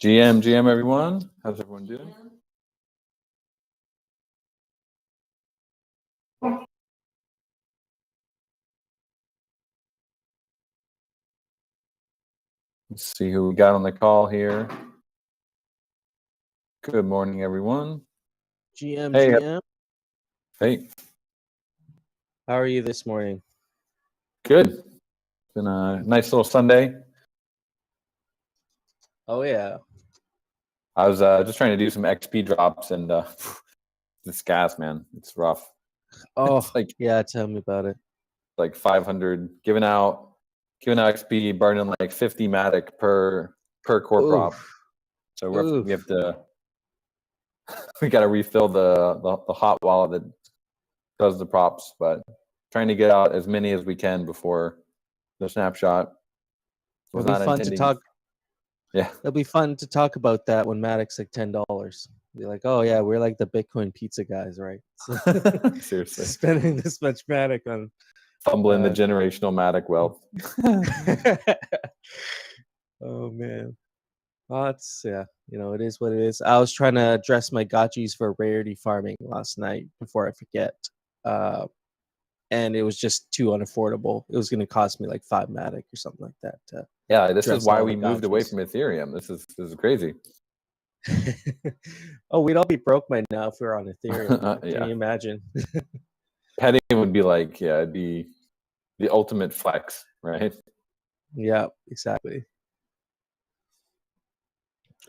GM, everyone. How's everyone doing? Let's see who we got on the call here. Good morning, everyone. GM, Hey. GM. Hey. How are you this morning? Good. It's been a nice little Sunday. Oh, yeah. I was just trying to do some XP drops, and this gas, man, it's rough. Oh, it's yeah, tell me about it. Like 500 giving out XP, burning like 50 Matic per core prop. So we have to we got to refill the hot wallet that does the props, but trying to get out as many as we can before the snapshot. It'll be fun to talk. Yeah, it'll be fun to talk about that when Matic's like $10. Be like, oh yeah, we're like the Bitcoin pizza guys, right? So seriously, spending this much Matic on fumbling the generational Matic wealth. Oh man, well, it's it is what it is. I was trying to address my gotchis for rarity farming last night before I forget. And it was just too unaffordable. It was going to cost me like 5 Matic or something like that. Yeah, this is why we moved away from Ethereum. This is crazy. Oh, we'd all be broke by now if we were on Ethereum. Can you imagine? Petting would be like, it'd be the ultimate flex, right? Yeah, exactly.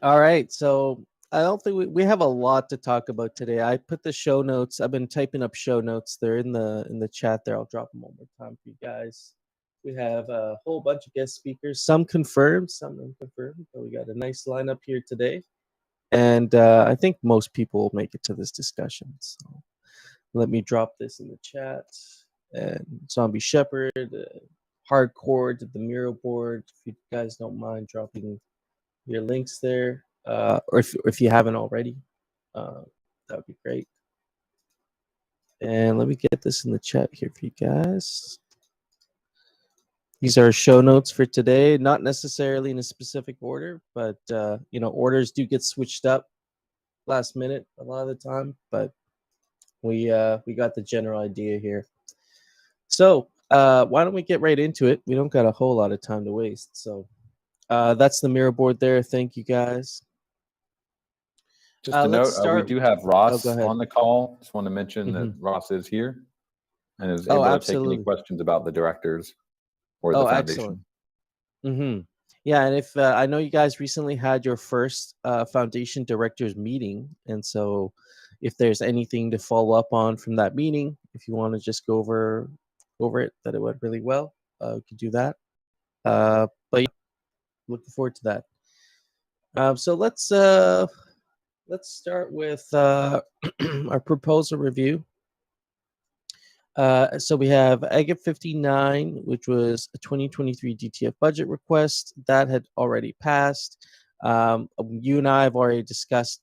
All right, so I don't think we have a lot to talk about today. I put the show notes. I've been typing up show notes. They're in the chat there. I'll drop them one more time for you guys. We have a whole bunch of guest speakers, some confirmed, some unconfirmed. But we got a nice lineup here today, and I think most people will make it to this discussion. So let me drop this in the chat. And ZombieShepherd, Hardcore did the Miro board. If you guys don't mind dropping your links there, or if you haven't already, that would be great. And let me get this in the chat here for you guys. These are show notes for today, not necessarily in a specific order, but orders do get switched up last minute a lot of the time, but we got the general idea here. So why don't we get right into it? We don't got a whole lot of time to waste. So that's the mirror board there. Thank you guys. Just a note, we do have Ross on the call. Just want to mention that Ross is here and is able to take any questions about the directors or the foundation. Excellent. Yeah, and if I know you guys recently had your first foundation directors meeting, and so if there's anything to follow up on from that meeting, if you want to just go over it, that it went really well, we could do that. But yeah, looking forward to that. So let's start with our proposal review. So we have Agate 59, which was a 2023 DTF budget request that had already passed. You and I have already discussed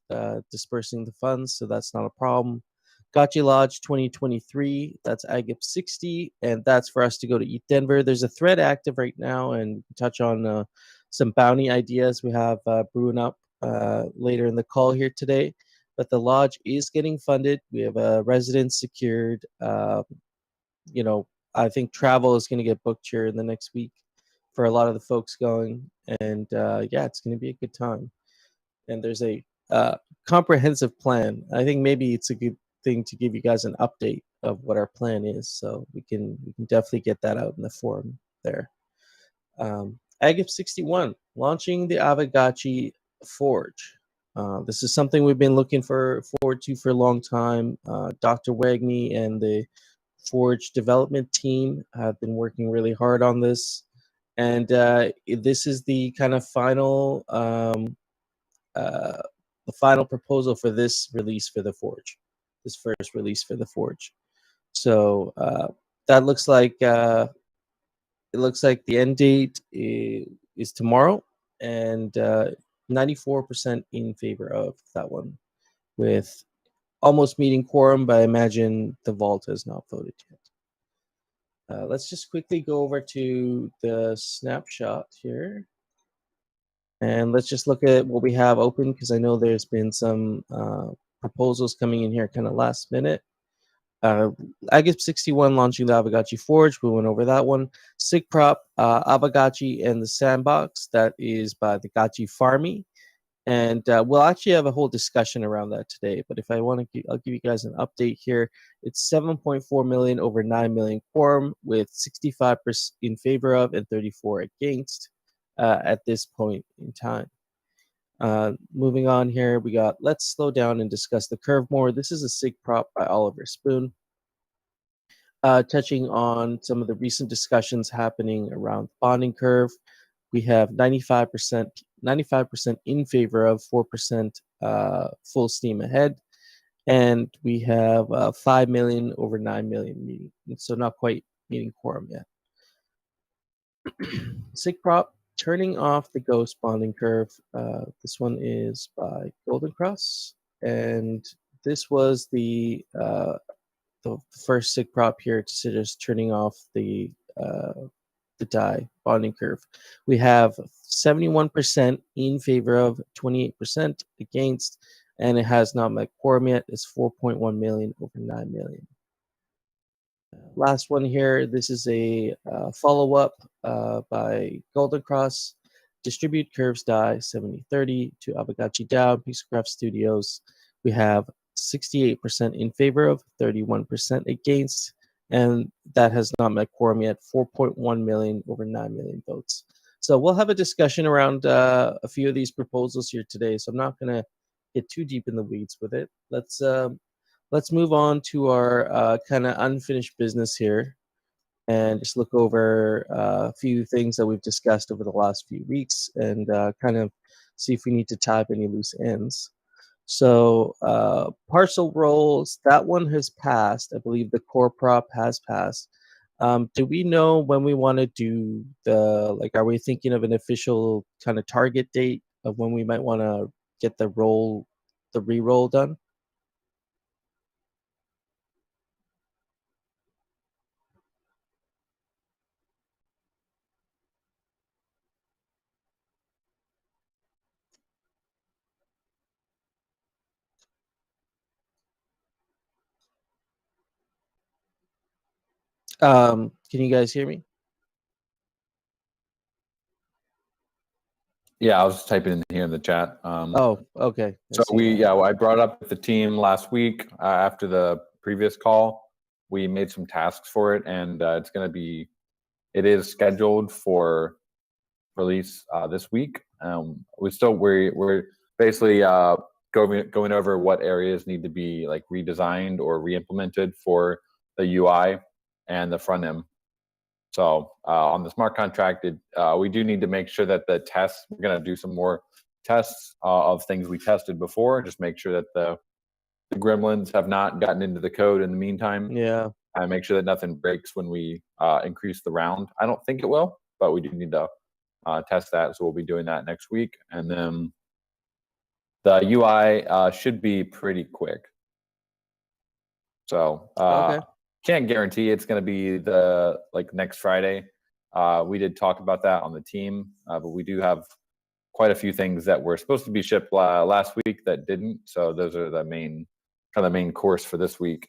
dispersing the funds, so that's not a problem. Gotchi Lodge 2023, that's Agate 60, and that's for us to go to ETH Denver. There's a thread active right now, and we can touch on some bounty ideas we have brewing up later in the call here today. But the lodge is getting funded. We have a residence secured. I think travel is going to get booked here in the next week for a lot of the folks going. And it's going to be a good time. And there's a comprehensive plan. I think maybe it's a good thing to give you guys an update of what our plan is. So we can definitely get that out in the forum there. Agate 61, launching the Aavegotchi Forge. This is something we've been looking forward to for a long time. Dr. Wagney and the Forge development team have been working really hard on this, and this is the kind of final proposal for this release for the Forge, this first release for the Forge. So that looks like the end date is tomorrow, and 94% in favor of that one, with almost meeting quorum, but I imagine the vault has not voted yet. Let's just quickly go over to the snapshot here. And let's just look at what we have open, because I know there's been some proposals coming in here kind of last minute. Agip 61 launching the Aavegotchi Forge. We went over that one. Sig Prop, Aavegotchi and the Sandbox. That is by the Gotchi Farmy. And we'll actually have a whole discussion around that today. But if I want to, I'll give you guys an update here. It's 7.4 million over 9 million quorum, with 65% in favor of and 34 against at this point in time. Moving on here, we got Let's Slow Down and Discuss the Curve More. This is a SIG prop by Oliver Spoon, touching on some of the recent discussions happening around the bonding curve. We have 95% in favor of, 4% full steam ahead. And we have 5 million over 9 million meeting. So not quite meeting quorum yet. SIG prop, turning off the ghost bonding curve. This one is by Golden Cross. And this was the first SIG prop here to suggest turning off the DAI bonding curve. We have 71% in favor of, 28% against, and it has not met quorum yet. It's 4.1 million over 9 million. Last one here. This is a follow-up by Golden Cross. Distribute curves DAI 7030 to Aavegotchi DAO, Pixelcraft Studios. We have 68% in favor of, 31% against, and that has not met quorum yet. 4.1 million over 9 million votes. So we'll have a discussion around a few of these proposals here today. So I'm not going to get too deep in the weeds with it. Let's move on to our kind of unfinished business here, and just look over a few things that we've discussed over the last few weeks, and kind of see if we need to tie up any loose ends. So parcel rolls, that one has passed. I believe the core prop has passed. Do we know when we want to do the, like, are we thinking of an official kind of target date of when we might want to get the re-roll done? Can you guys hear me? Yeah, I was just typing in here in the chat. Oh, okay. So I brought it up with the team last week after the previous call. We made some tasks for it, and it is scheduled for release this week. We're basically going over what areas need to be like redesigned or re-implemented for the UI and the front end. So on the smart contract, we do need to make sure that the tests, we're going to do some more tests of things we tested before, just make sure that the gremlins have not gotten into the code in the meantime. Yeah. And make sure that nothing breaks when we increase the round. I don't think it will, but we do need to test that. So we'll be doing that next week. And then the UI should be pretty quick. So Okay. can't guarantee it's going to be the next Friday. We did talk about that on the team, but we do have quite a few things that were supposed to be shipped last week that didn't. So those are the main course for this week.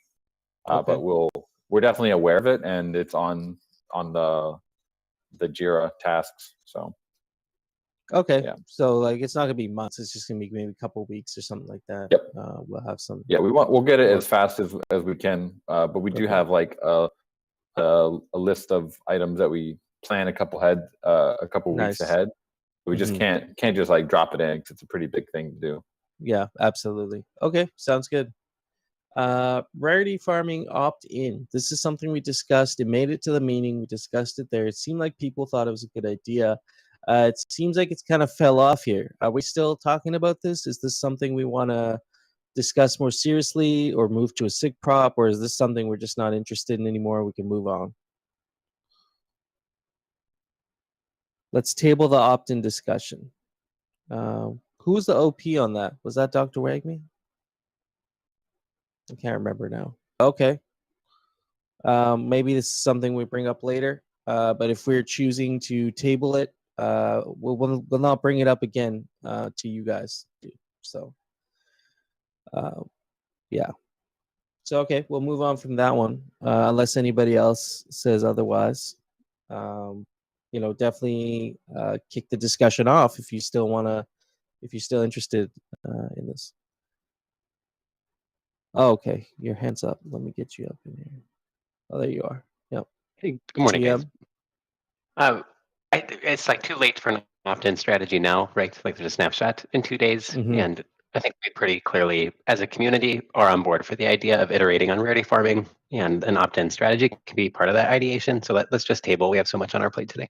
Okay. But we're definitely aware of it, and it's on the Jira tasks. So okay, yeah. So like it's not gonna be months. It's just gonna be maybe a couple of weeks or something like that. Yep. We'll have some. Yeah, we'll get it as fast as we can. But we do have like a list of items that we plan a couple weeks ahead. We just can't just like drop it in because it's a pretty big thing to do. Yeah, absolutely. Okay, sounds good. Rarity farming opt-in. This is something we discussed. It made it to the meeting. We discussed it there. It seemed like people thought it was a good idea. It seems like it's kind of fell off here. Are we still talking about this? Is this something we want to discuss more seriously, or move to a SIG prop, or is this something we're just not interested in anymore? We can move on. Let's table the opt-in discussion. Who was the OP on that? Was that Dr. Wagme? I can't remember now. Okay. Maybe this is something we bring up later. But if we're choosing to table it, we'll not bring it up again to you guys. So, yeah. So okay, we'll move on from that one, unless anybody else says otherwise. Definitely kick the discussion off if you still wanna, if you're still interested in this. Oh, okay, your hand's up. Let me get you up in here. Oh, there you are. Yep. Hey, good morning, GM. guys. It's like too late for an opt-in strategy now, right? Like there's a snapshot in 2 days, and I think we pretty clearly, as a community, are on board for the idea of iterating on rarity farming, and an opt-in strategy can be part of that ideation. So let's just table. We have so much on our plate today.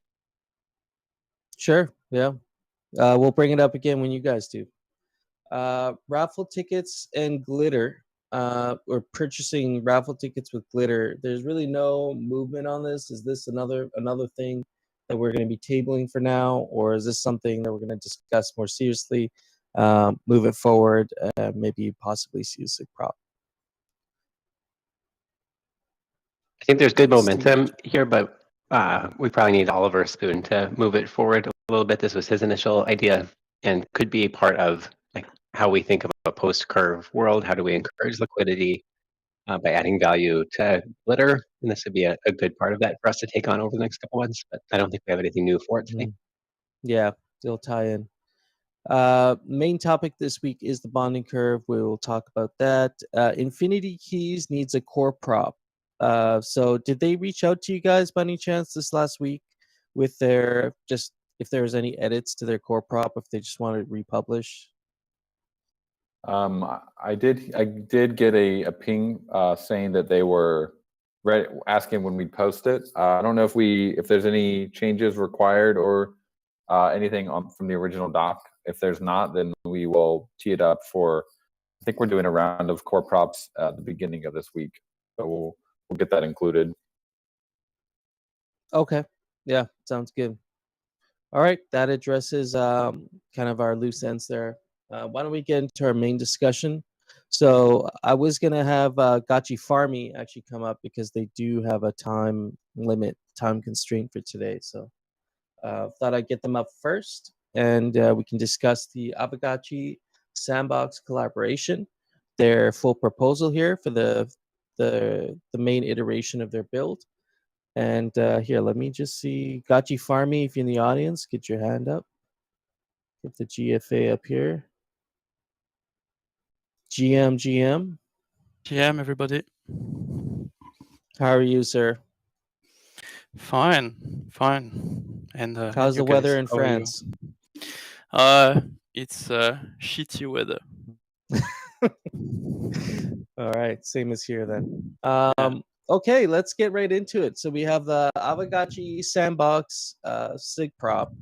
Sure. Yeah. We'll bring it up again when you guys do. Raffle tickets and glitter, or purchasing raffle tickets with glitter. There's really no movement on this. Is this another thing that we're going to be tabling for now, or is this something that we're going to discuss more seriously, move it forward, maybe possibly see a sick prop? I think there's good momentum here, but we probably need Oliver Spoon to move it forward a little bit. This was his initial idea and could be part of like how we think of a post-curve world. How do we encourage liquidity by adding value to glitter? And this would be a good part of that for us to take on over the next couple months. But I don't think we have anything new for it today. Yeah, they'll tie in. Main topic this week is the bonding curve. We will talk about that. Infinity Keys needs a core prop. So did they reach out to you guys by any chance this last week with their, just if there was any edits to their core prop, if they just wanted to republish? I did get a ping saying that they were asking when we'd post it. I don't know if there's any changes required or anything from the original doc. If there's not, then we will tee it up for. I think we're doing a round of core props at the beginning of this week, so we'll get that included. Okay, yeah, sounds good. All right, that addresses kind of our loose ends there. Why don't we get into our main discussion? So I was gonna have Gotchi Farmy actually come up because they do have a time constraint for today. So thought I'd get them up first, and we can discuss the Aavegotchi Sandbox collaboration, their full proposal here for the main iteration of their build. And here, let me just see. Gotchi Farmy, if you're in the audience, get your hand up. Get the GFA up here. GM. GM, everybody. How are you, sir? Fine. And how's the weather in France? It's shitty weather. All right, same as here then. Okay, let's get right into it. So we have the Aavegotchi Sandbox SIG prop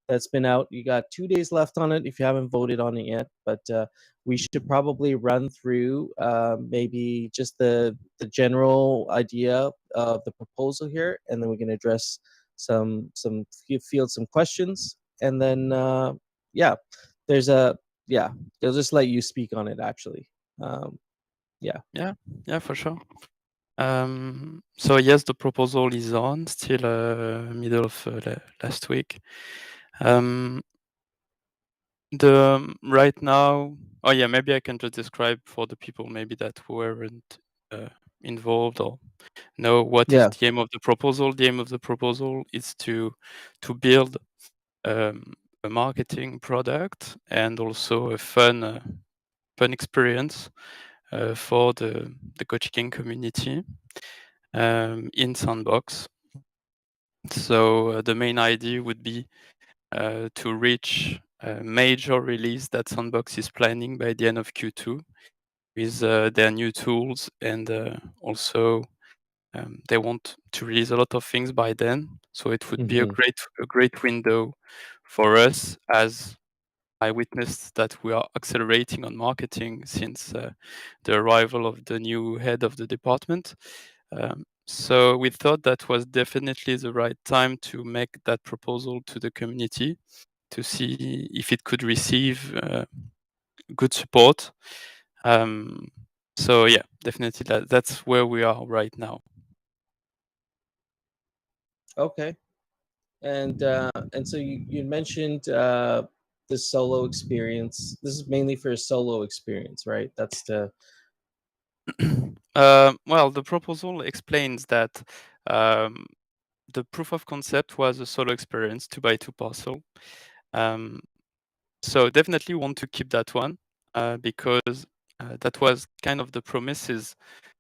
that's been out. You got 2 days left on it if you haven't voted on it yet, but we should probably run through maybe just the general idea of the proposal here, and then we can address field some questions, and then they'll just let you speak on it actually. Yeah, for sure. So yes, the proposal is on still middle of last week. Right now, maybe I can just describe for the people maybe that weren't involved or know what is the aim of the proposal. The aim of the proposal is to build a marketing product and also a fun experience for the Gotchi King community in Sandbox. So the main idea would be to reach a major release that Sandbox is planning by the end of Q2 with their new tools, and also they want to release a lot of things by then. So it would be a great window for us, as I witnessed that we are accelerating on marketing since the arrival of the new head of the department. So we thought that was definitely the right time to make that proposal to the community to see if it could receive good support. So yeah, definitely that's where we are right now. Okay. And so you mentioned the solo experience. This is mainly for a solo experience, right? That's the well, the proposal explains that the proof of concept was a solo experience, 2x2 parcel. So definitely want to keep that one because that was kind of the promises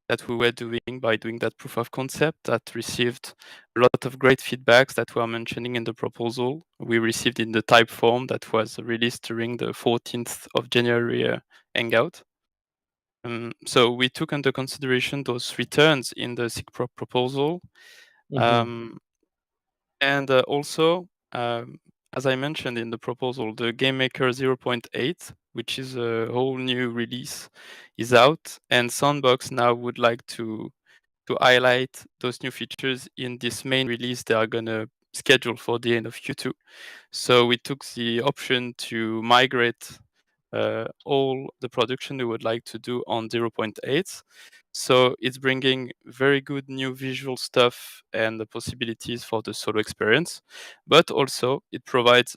that we were doing by doing that proof of concept that received a lot of great feedbacks that we are mentioning in the proposal. We received in the type form that was released during the 14th of January Hangout. So we took into consideration those returns in the SIGPROP proposal. And also, as I mentioned in the proposal, the GameMaker 0.8, which is a whole new release, is out, and Sandbox now would like to highlight those new features in this main release they are gonna schedule for the end of Q2. So we took the option to migrate all the production we would like to do on 0.8. So it's bringing very good new visual stuff and the possibilities for the solo experience, but also it provides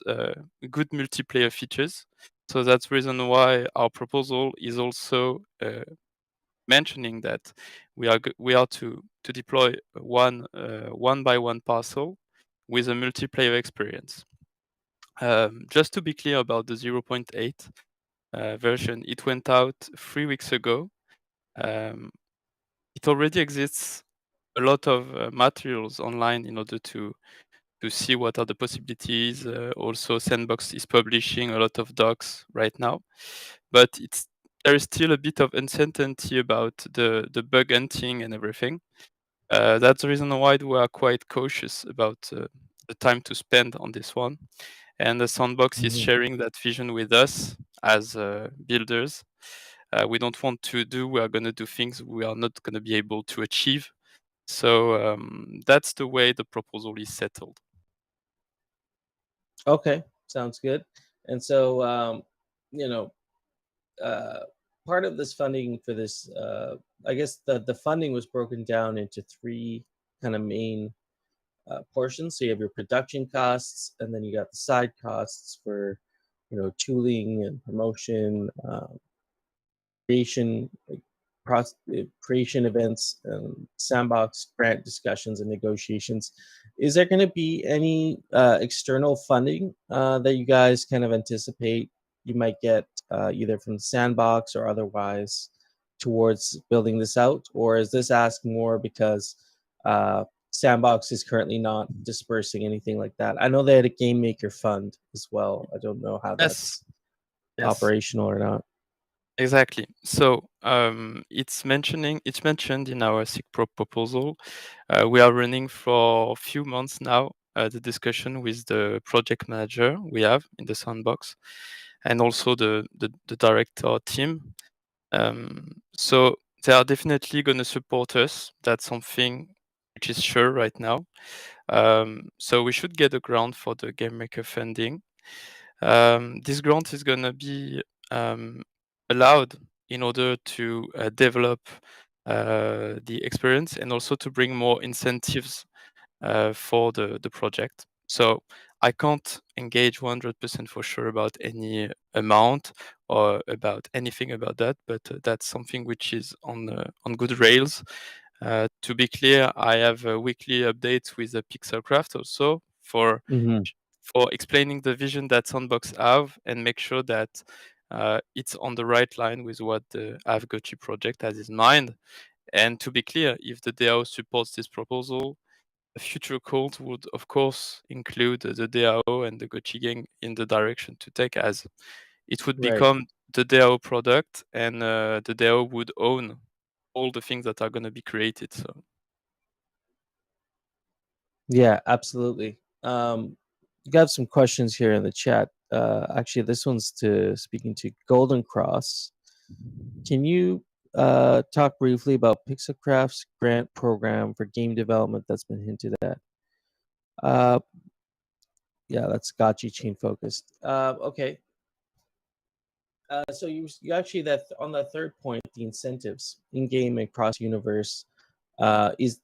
good multiplayer features. So that's the reason why our proposal is also mentioning that we are to deploy one by one parcel with a multiplayer experience. Just to be clear about the 0.8 version, it went out 3 weeks ago. It already exists a lot of materials online in order to see what are the possibilities. Also, Sandbox is publishing a lot of docs right now, but there is still a bit of uncertainty about the bug hunting and everything. That's the reason why we are quite cautious about the time to spend on this one. And the Sandbox is sharing that vision with us as builders. We don't want we are going to do things we are not going to be able to achieve. So that's the way the proposal is settled. Okay, sounds good. And so, part of this funding for this, I guess the funding was broken down into three kind of main portions. So you have your production costs, and then you got the side costs for, tooling and promotion, creation, creation events, sandbox grant discussions and negotiations. Is there going to be any external funding that you guys kind of anticipate you might get either from the sandbox or otherwise towards building this out? Or is this ask more because sandbox is currently not dispersing anything like that? I know they had a game maker fund as well. I don't know how that's operational or not. Exactly. So it's mentioned in our SIGPROP proposal. We are running for a few months now the discussion with the project manager we have in the sandbox, and also the director team. So they are definitely going to support us. That's something which is sure right now. So we should get a grant for the Game Maker funding. This grant is going to be allowed in order to develop the experience and also to bring more incentives for the project. So I can't engage 100% for sure about any amount or about anything about that, but that's something which is on good rails. To be clear, I have weekly updates with the Pixelcraft also for explaining the vision that Sandbox have and make sure that it's on the right line with what the Aavegotchi project has in mind. And to be clear, if the DAO supports this proposal, a future calls would, of course, include the DAO and the Gotchi gang in the direction to take, as it would become the DAO product, and the DAO would own all the things that are going to be created. So, yeah, absolutely. Got some questions here in the chat. Actually, this one's speaking to Golden Cross. Can you talk briefly about Pixelcraft's grant program for game development that's been hinted at? Yeah, that's Gotchi chain focused. Okay. So you actually, that on the third point, the incentives in game and cross universe, is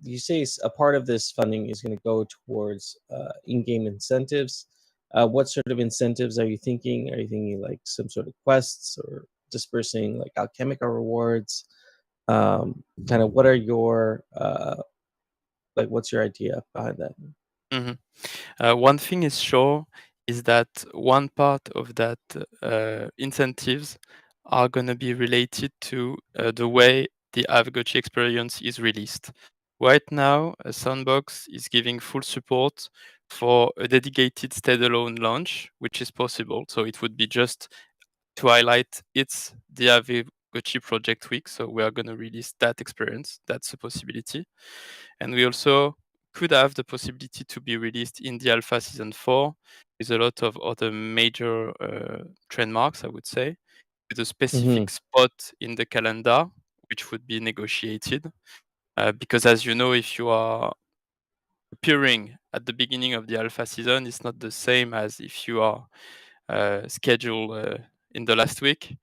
you say a part of this funding is going to go towards in-game incentives. What sort of incentives are you thinking? Are you thinking like some sort of quests or dispersing like alchemical rewards? Kind of what are your what's your idea behind that? One thing is sure is that one part of that incentives are going to be related to the way the Aavegotchi experience is released. Right now, Sandbox is giving full support for a dedicated standalone launch, which is possible. So it would be just to highlight it's the Aavegotchi project week. So we are going to release that experience. That's a possibility. And we also could have the possibility to be released in the alpha season 4 with a lot of other major trademarks, I would say, with a specific spot in the calendar, which would be negotiated. Because as you know, if you are appearing at the beginning of the alpha season, it's not the same as if you are scheduled in the last week.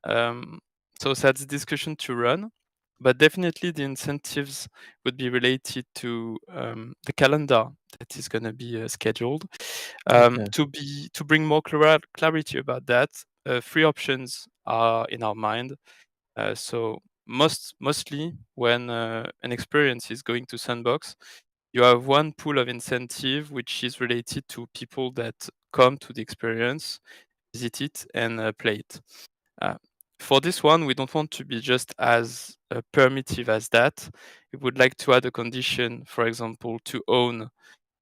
So that's a discussion to run, but definitely the incentives would be related to the calendar that is going to be scheduled. To bring more clarity about that, 3 options are in our mind. So mostly when an experience is going to Sandbox, you have one pool of incentive which is related to people that come to the experience, visit it, and play it. For this one, we don't want to be just as permissive as that. We would like to add a condition, for example, to own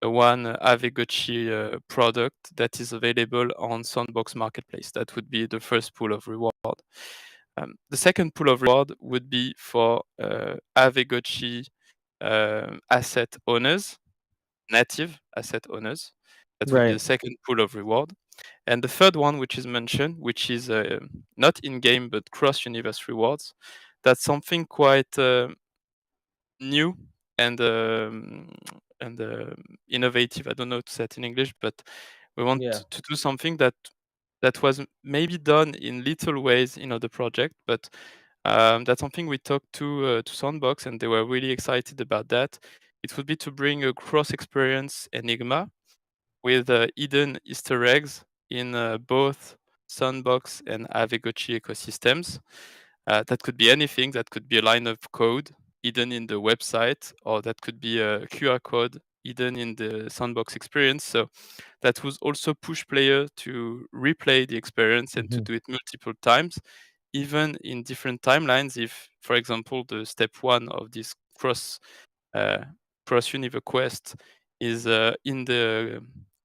one Aavegotchi product that is available on Sandbox Marketplace. That would be the first pool of reward. The second pool of reward would be for Aavegotchi asset owners, native asset owners. That would be the second pool of reward. And the third one, which is mentioned, which is not in-game but cross-universe rewards, that's something quite new and innovative. I don't know how to say it in English, but we want to do something that was maybe done in little ways in other project, but that's something we talked to Sandbox, and they were really excited about that. It would be to bring a cross-experience Enigma with hidden Easter eggs in both Sandbox and Aavegotchi ecosystems. That could be anything. That could be a line of code hidden in the website, or that could be a QR code hidden in the Sandbox experience. So that would also push players to replay the experience and to do it multiple times, even in different timelines. If, for example, the step 1 of this cross-universe quest is in the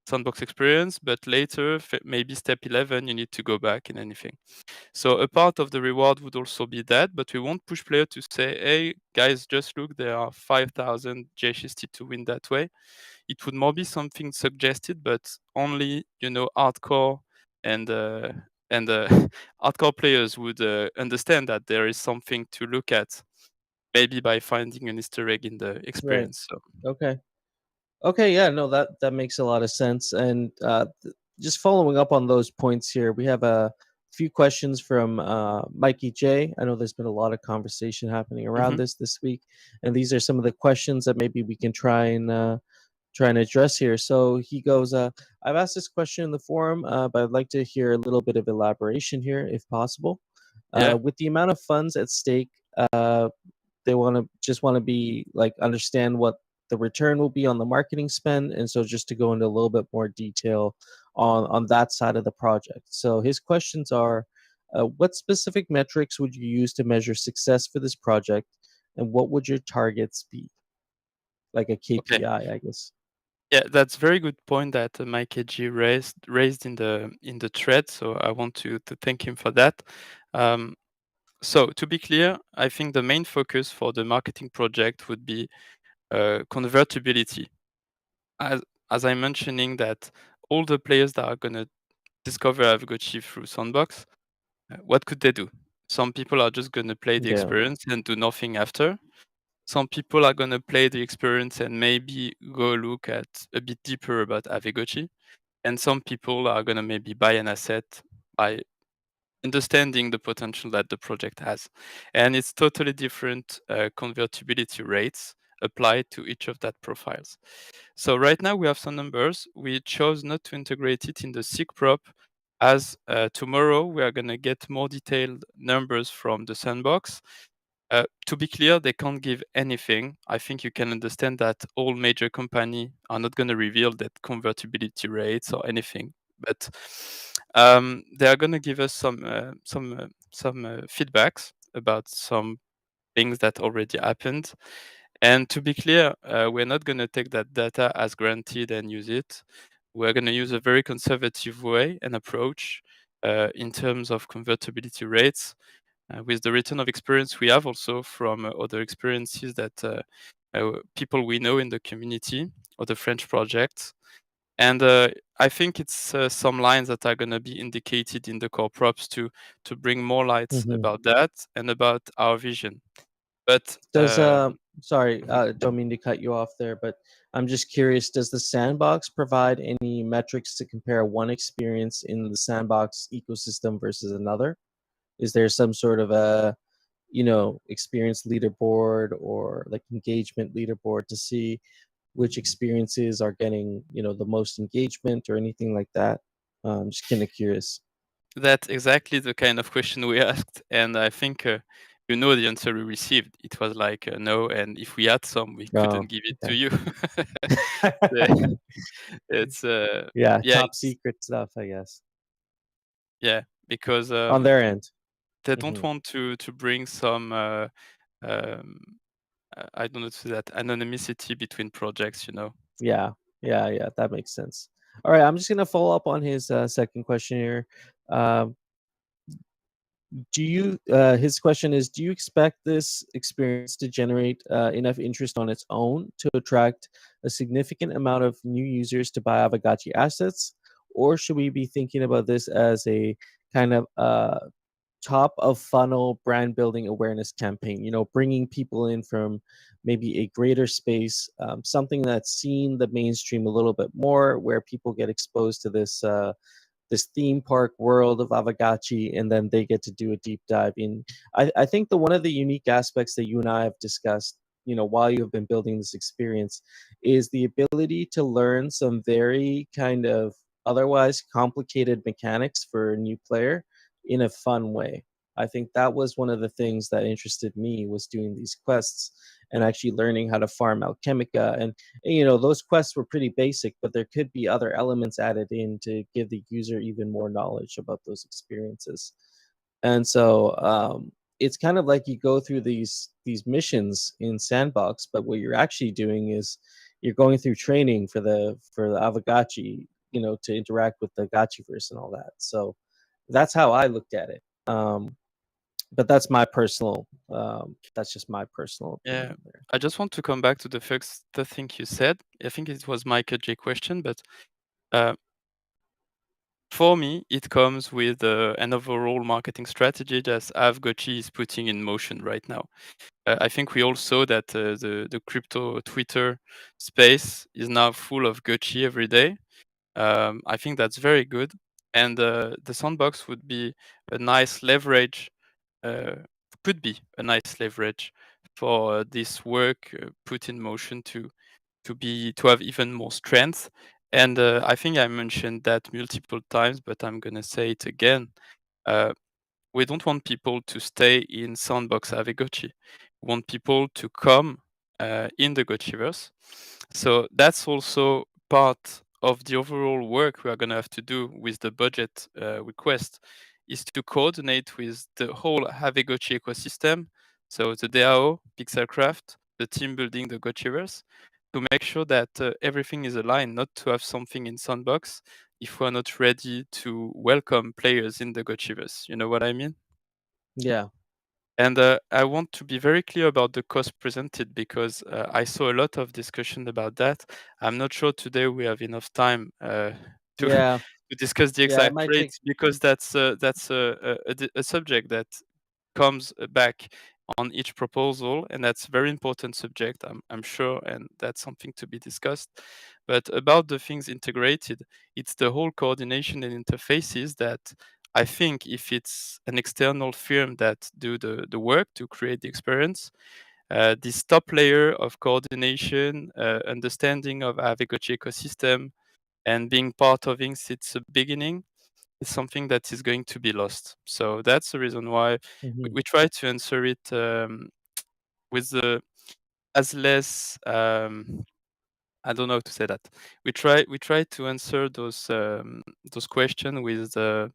Sandbox experience, but later, maybe step 11, you need to go back and anything. So a part of the reward would also be that, but we won't push players to say, hey, guys, just look, there are 5,000 JST to win that way. It would more be something suggested, but only, hardcore and hardcore players would understand that there is something to look at, maybe by finding an Easter egg in the experience. So. Okay, yeah, no, that makes a lot of sense. And just following up on those points here, we have a few questions from Mikey J. I know there's been a lot of conversation happening around this week, and these are some of the questions that maybe we can try and address here. So he goes, I've asked this question in the forum, but I'd like to hear a little bit of elaboration here, if possible. With the amount of funds at stake, they want to be like understand what the return will be on the marketing spend, and so just to go into a little bit more detail on that side of the project. So his questions are, what specific metrics would you use to measure success for this project, and what would your targets be? Like a KPI, I guess. Yeah, that's very good point that Mike G raised in the thread. So I want to thank him for that. So to be clear, I think the main focus for the marketing project would be convertibility. As I'm mentioning that all the players that are going to discover Aavegotchi through Sandbox, what could they do? Some people are just going to play the experience and do nothing after. Some people are going to play the experience and maybe go look at a bit deeper about Aavegotchi. And some people are going to maybe buy an asset by understanding the potential that the project has. And it's totally different convertibility rates apply to each of that profiles. So right now we have some numbers. We chose not to integrate it in the SIG prop, as tomorrow we are going to get more detailed numbers from the sandbox. To be clear, they can't give anything. I think you can understand that all major companies are not going to reveal that convertibility rates or anything, but they are going to give us some feedbacks about some things that already happened. And to be clear, we're not going to take that data as granted and use it. We're going to use a very conservative way and approach in terms of convertibility rates. With the return of experience we have also from other experiences that people we know in the community or the French projects. And I think it's some lines that are going to be indicated in the core props to bring more light about that and about our vision. But does sorry, don't mean to cut you off there, but I'm just curious, does the sandbox provide any metrics to compare one experience in the sandbox ecosystem versus another? Is there some sort of a, experience leaderboard or like engagement leaderboard to see which experiences are getting, the most engagement or anything like that? I'm just kind of curious. That's exactly the kind of question we asked, and I think you know the answer we received. It was like no, and if we had some, we couldn't give it to you. It's top secret stuff, I guess. Yeah, because on their end, they don't want to bring some I don't know to say that anonymity between projects, Yeah, that makes sense. All right, I'm just gonna follow up on his second question here. His question is, do you expect this experience to generate enough interest on its own to attract a significant amount of new users to buy Aavegotchi assets, or should we be thinking about this as a kind of top of funnel brand building awareness campaign, bringing people in from maybe a greater space, something that's seen the mainstream a little bit more, where people get exposed to this theme park world of Aavegotchi, and then they get to do a deep dive in. I think one of the unique aspects that you and I have discussed, while you have been building this experience, is the ability to learn some very kind of otherwise complicated mechanics for a new player in a fun way. I think that was one of the things that interested me, was doing these quests and actually learning how to farm Alchemica. And those quests were pretty basic, but there could be other elements added in to give the user even more knowledge about those experiences. And so it's kind of like you go through these missions in Sandbox, but what you're actually doing is you're going through training for the Aavegotchi, to interact with the Gotchiverse and all that. So that's how I looked at it. But that's my personal that's just my personal opinion there. I just want to come back to the first thing you said. I think it was Michael J question, but for me it comes with an overall marketing strategy that Aavegotchi is putting in motion right now. I think we all saw that the crypto Twitter space is now full of Gotchi every day. I think that's very good, and the sandbox would be a nice leverage. Could be a nice leverage for this work put in motion to have even more strength. And I think I mentioned that multiple times, but I'm gonna say it again. We don't want people to stay in Sandbox Aavegotchi. We want people to come in the Gotchiverse. So that's also part of the overall work we are going to have to do with the budget request, is to coordinate with the whole Aavegotchi ecosystem. So the DAO, Pixelcraft, the team building the Gotchiverse, to make sure that everything is aligned, not to have something in Sandbox if we're not ready to welcome players in the Gotchiverse. You know what I mean? Yeah. And I want to be very clear about the cost presented, because I saw a lot of discussion about that. I'm not sure today we have enough time to discuss the exact rates, because that's a subject that comes back on each proposal, and that's a very important subject, I'm sure, and that's something to be discussed. But about the things integrated, it's the whole coordination and interfaces that I think, if it's an external firm that do the work to create the experience, this top layer of coordination, understanding of Aavegotchi ecosystem, and being part of it since the beginning is something that is going to be lost. So that's the reason why we try to answer it with the as less. I don't know how to say that. We try to answer those questions with the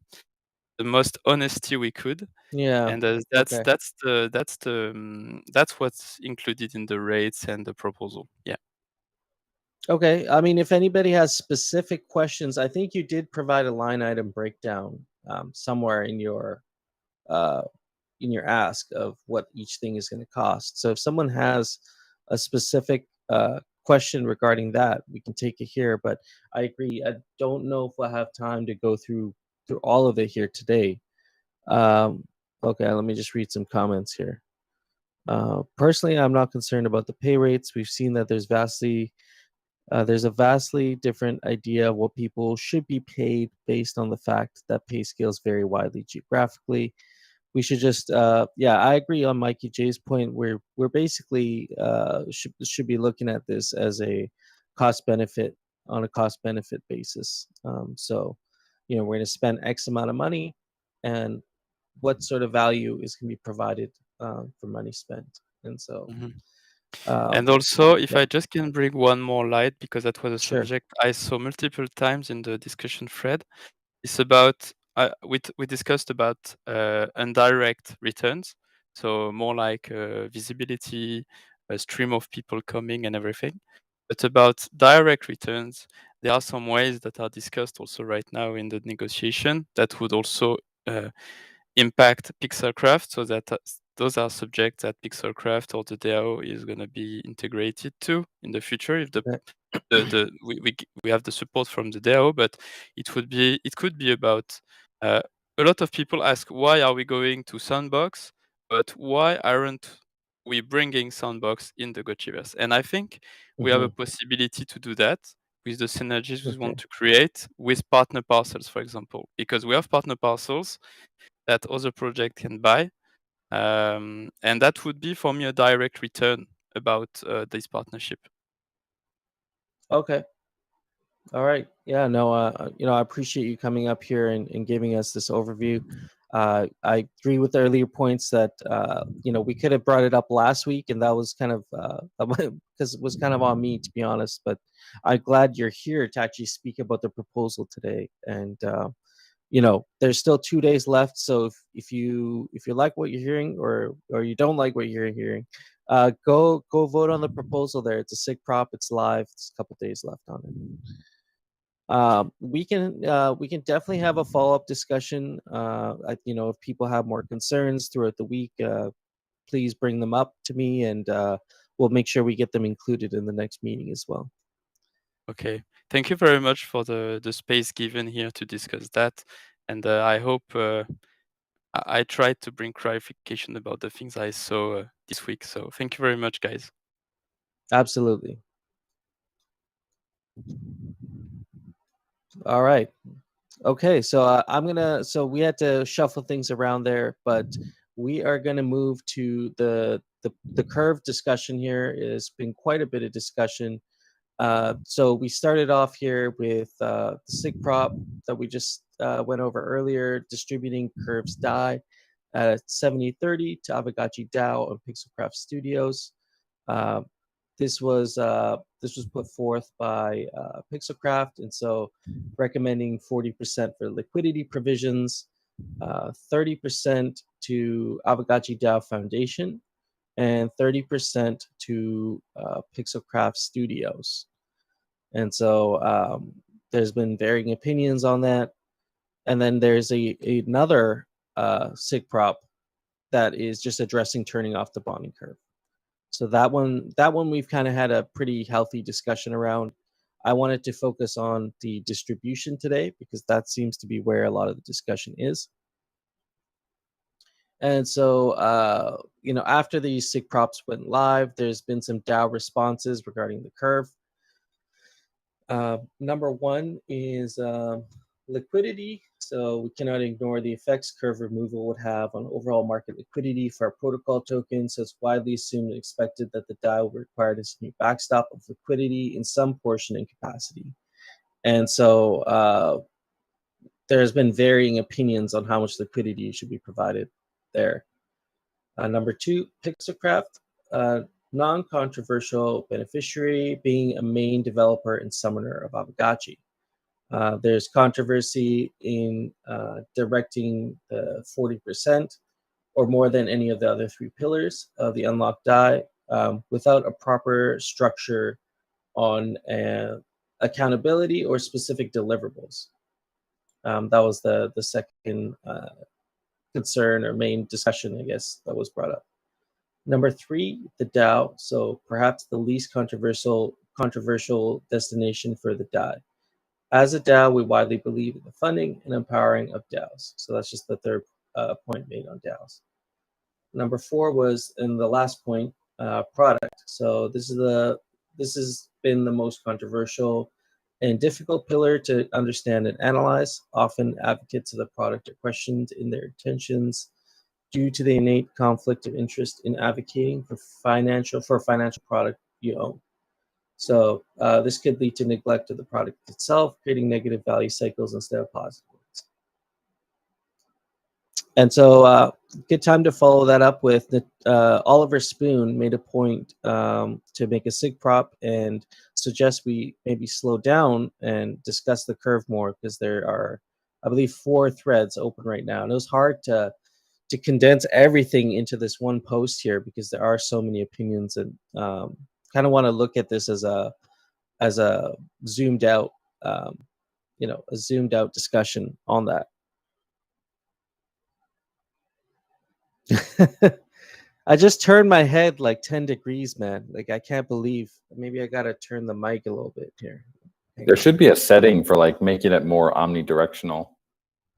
most honesty we could. Yeah. And that's what's included in the rates and the proposal. Yeah. Okay. I mean, if anybody has specific questions, I think you did provide a line item breakdown somewhere in your ask of what each thing is going to cost. So if someone has a specific question regarding that, we can take it here. But I agree. I don't know if we'll have time to go through all of it here today. Okay, let me just read some comments here. Personally, I'm not concerned about the pay rates. We've seen that there's a vastly different idea of what people should be paid based on the fact that pay scales vary widely geographically. We should just, I agree on Mikey J's point. We're basically should be looking at this as a cost benefit basis. So, we're going to spend X amount of money, and what sort of value is going to be provided for money spent. And so, and also, if yeah. I just can bring one more light, because that was a Sure. subject I saw multiple times in the discussion thread. It's about we discussed about indirect returns, so more like visibility, a stream of people coming and everything. But about direct returns, there are some ways that are discussed also right now in the negotiation that would also impact Pixelcraft, so that those are subjects that Pixelcraft or the DAO is going to be integrated to in the future if we have the support from the DAO. But it could be about a lot of people ask, why are we going to Sandbox, but why aren't we bringing Sandbox in the Gotchiverse? And I think we have a possibility to do that with the synergies we want to create with partner parcels, for example, because we have partner parcels that other project can buy. And that would be for me a direct return about this partnership. Okay. All right. Yeah, no, I appreciate you coming up here and giving us this overview. I agree with the earlier points that, we could have brought it up last week, and that was kind of, because it was kind of on me, to be honest, but I'm glad you're here to actually speak about the proposal today. And, there's still 2 days left. So if you like what you're hearing, or you don't like what you're hearing, go vote on the proposal there. It's a SIG prop. It's live. It's a couple days left on it. We can definitely have a follow-up discussion. If people have more concerns throughout the week, please bring them up to me, and we'll make sure we get them included in the next meeting as well. Okay, thank you very much for the space given here to discuss that, and I hope I tried to bring clarification about the things I saw this week. So thank you very much, guys. Absolutely. All right. Okay, so so we had to shuffle things around there, but we are gonna move to the curve discussion here. It's been quite a bit of discussion. So we started off here with the SIG prop that we just went over earlier, distributing curves die at 70/30 to Aavegotchi DAO and Pixelcraft Studios. This was put forth by Pixelcraft, and so recommending 40% for liquidity provisions, 30% to Aavegotchi DAO Foundation, and 30% to Pixelcraft Studios. And so there's been varying opinions on that. And then there's another SIG prop that is just addressing turning off the bonding curve. So that one we've kind of had a pretty healthy discussion around. I wanted to focus on the distribution today because that seems to be where a lot of the discussion is. And so, after these SIG props went live, there's been some DAO responses regarding the curve. Number one is Liquidity. So we cannot ignore the effects curve removal would have on overall market liquidity for our protocol tokens. So it's widely assumed and expected that the DAO will require this new backstop of liquidity in some portion and capacity. And so there's been varying opinions on how much liquidity should be provided there. Number 2, Pixelcraft, non-controversial beneficiary, being a main developer and summoner of Aavegotchi. There's controversy in directing the 40% or more than any of the other 3 pillars of the unlocked DAI without a proper structure on accountability or specific deliverables. That was the second concern or main discussion, I guess, that was brought up. Number 3, the DAO. So perhaps the least controversial destination for the DAI. As a DAO, we widely believe in the funding and empowering of DAOs. So that's just the third point made on DAOs. Number 4 was, and the last point, product. So this has been the most controversial and difficult pillar to understand and analyze. Often advocates of the product are questioned in their intentions due to the innate conflict of interest in advocating for a financial product you own. So this could lead to neglect of the product itself, creating negative value cycles instead of positive ones. And so good time to follow that up with Oliver Spoon made a point to make a SIG prop and suggest we maybe slow down and discuss the curve more, because there are, I believe, 4 threads open right now. And it was hard to condense everything into this one post here because there are so many opinions, and kind of want to look at this as a zoomed out, a zoomed out discussion on that. I just turned my head like 10 degrees, man. Like, I can't believe. Maybe I gotta turn the mic a little bit here. There should be a setting for like making it more omnidirectional.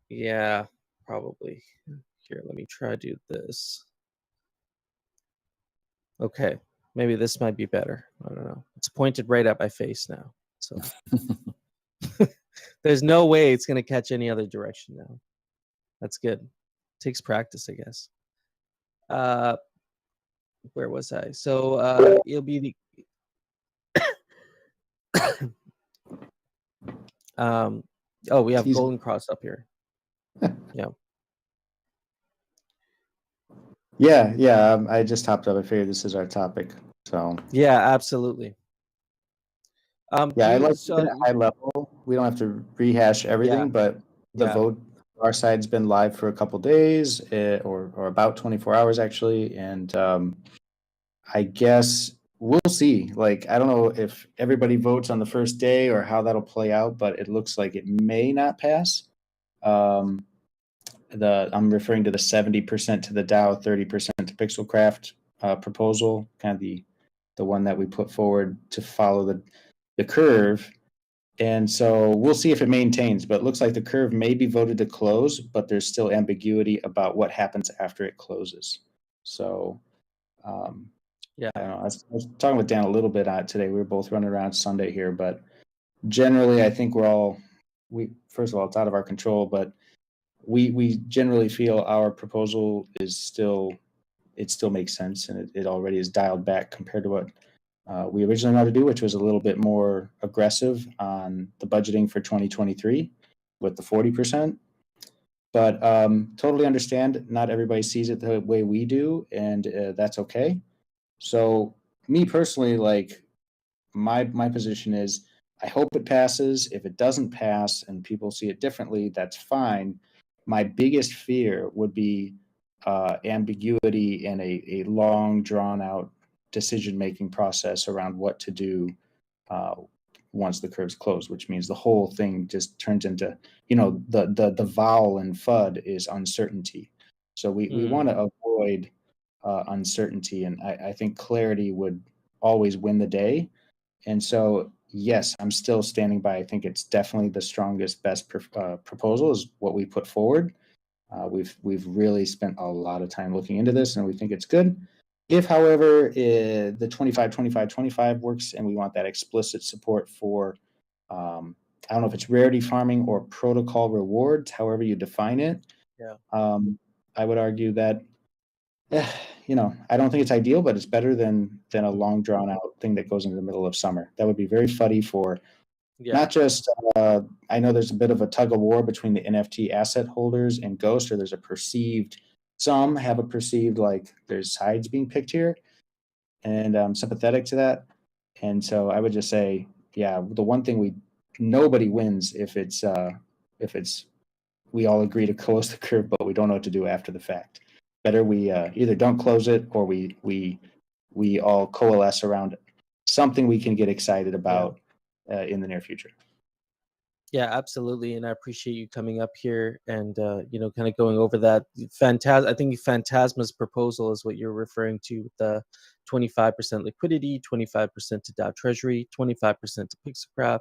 Yeah, probably. Here, let me try to do this. Okay, maybe this might be better. I don't know. It's pointed right at my face now. So there's no way it's gonna catch any other direction now. That's good. Takes practice, I guess. Where was I? So it'll be the we have Golden Cross up here. Yeah. I just hopped up. I figured this is our topic. So yeah, absolutely. I like it at high level. We don't have to rehash everything, but the vote, our side's been live for a couple days, or about 24 hours actually, and I guess we'll see. Like, I don't know if everybody votes on the first day or how that'll play out, but it looks like it may not pass. I'm referring to the 70% to the DAO, 30% to Pixelcraft proposal, kind of the one that we put forward to follow the curve. And so we'll see if it maintains, but it looks like the curve may be voted to close, but there's still ambiguity about what happens after it closes. So I don't know. I was talking with Dan a little bit on it today. We were both running around Sunday here, but generally I think first of all, it's out of our control, but we generally feel our proposal is still makes sense, and it already is dialed back compared to what we originally wanted to do, which was a little bit more aggressive on the budgeting for 2023 with the 40%. But totally understand not everybody sees it the way we do, and that's okay. So me personally, like my position is, I hope it passes. If it doesn't pass and people see it differently, that's fine. My biggest fear would be ambiguity and a long, drawn-out decision-making process around what to do once the curve's closed, which means the whole thing just turns into, the vowel in FUD is uncertainty. So we want to avoid uncertainty, and I think clarity would always win the day. And so, yes, I'm still standing by. I think it's definitely the strongest, best proposal is what we put forward. We've really spent a lot of time looking into this, and we think it's good. If, however, the 25-25-25 works, and we want that explicit support for I don't know if it's rarity farming or protocol rewards, however you define it. Yeah. I would argue that, I don't think it's ideal, but it's better than a long drawn out thing that goes into the middle of summer. That would be very fuddy for not just, I know there's a bit of a tug of war between the NFT asset holders and Ghost, or there's some have a perceived like there's sides being picked here, and I'm sympathetic to that. And so I would just say, yeah, the one thing nobody wins if it's we all agree to close the curve, but we don't know what to do after the fact. Better we either don't close it, or we all coalesce around something we can get excited about in the near future. Yeah, absolutely, and I appreciate you coming up here and kind of going over that. I think Phantasma's proposal is what you're referring to, with the 25% liquidity, 25% to DAO Treasury, 25% to Pixelcraft,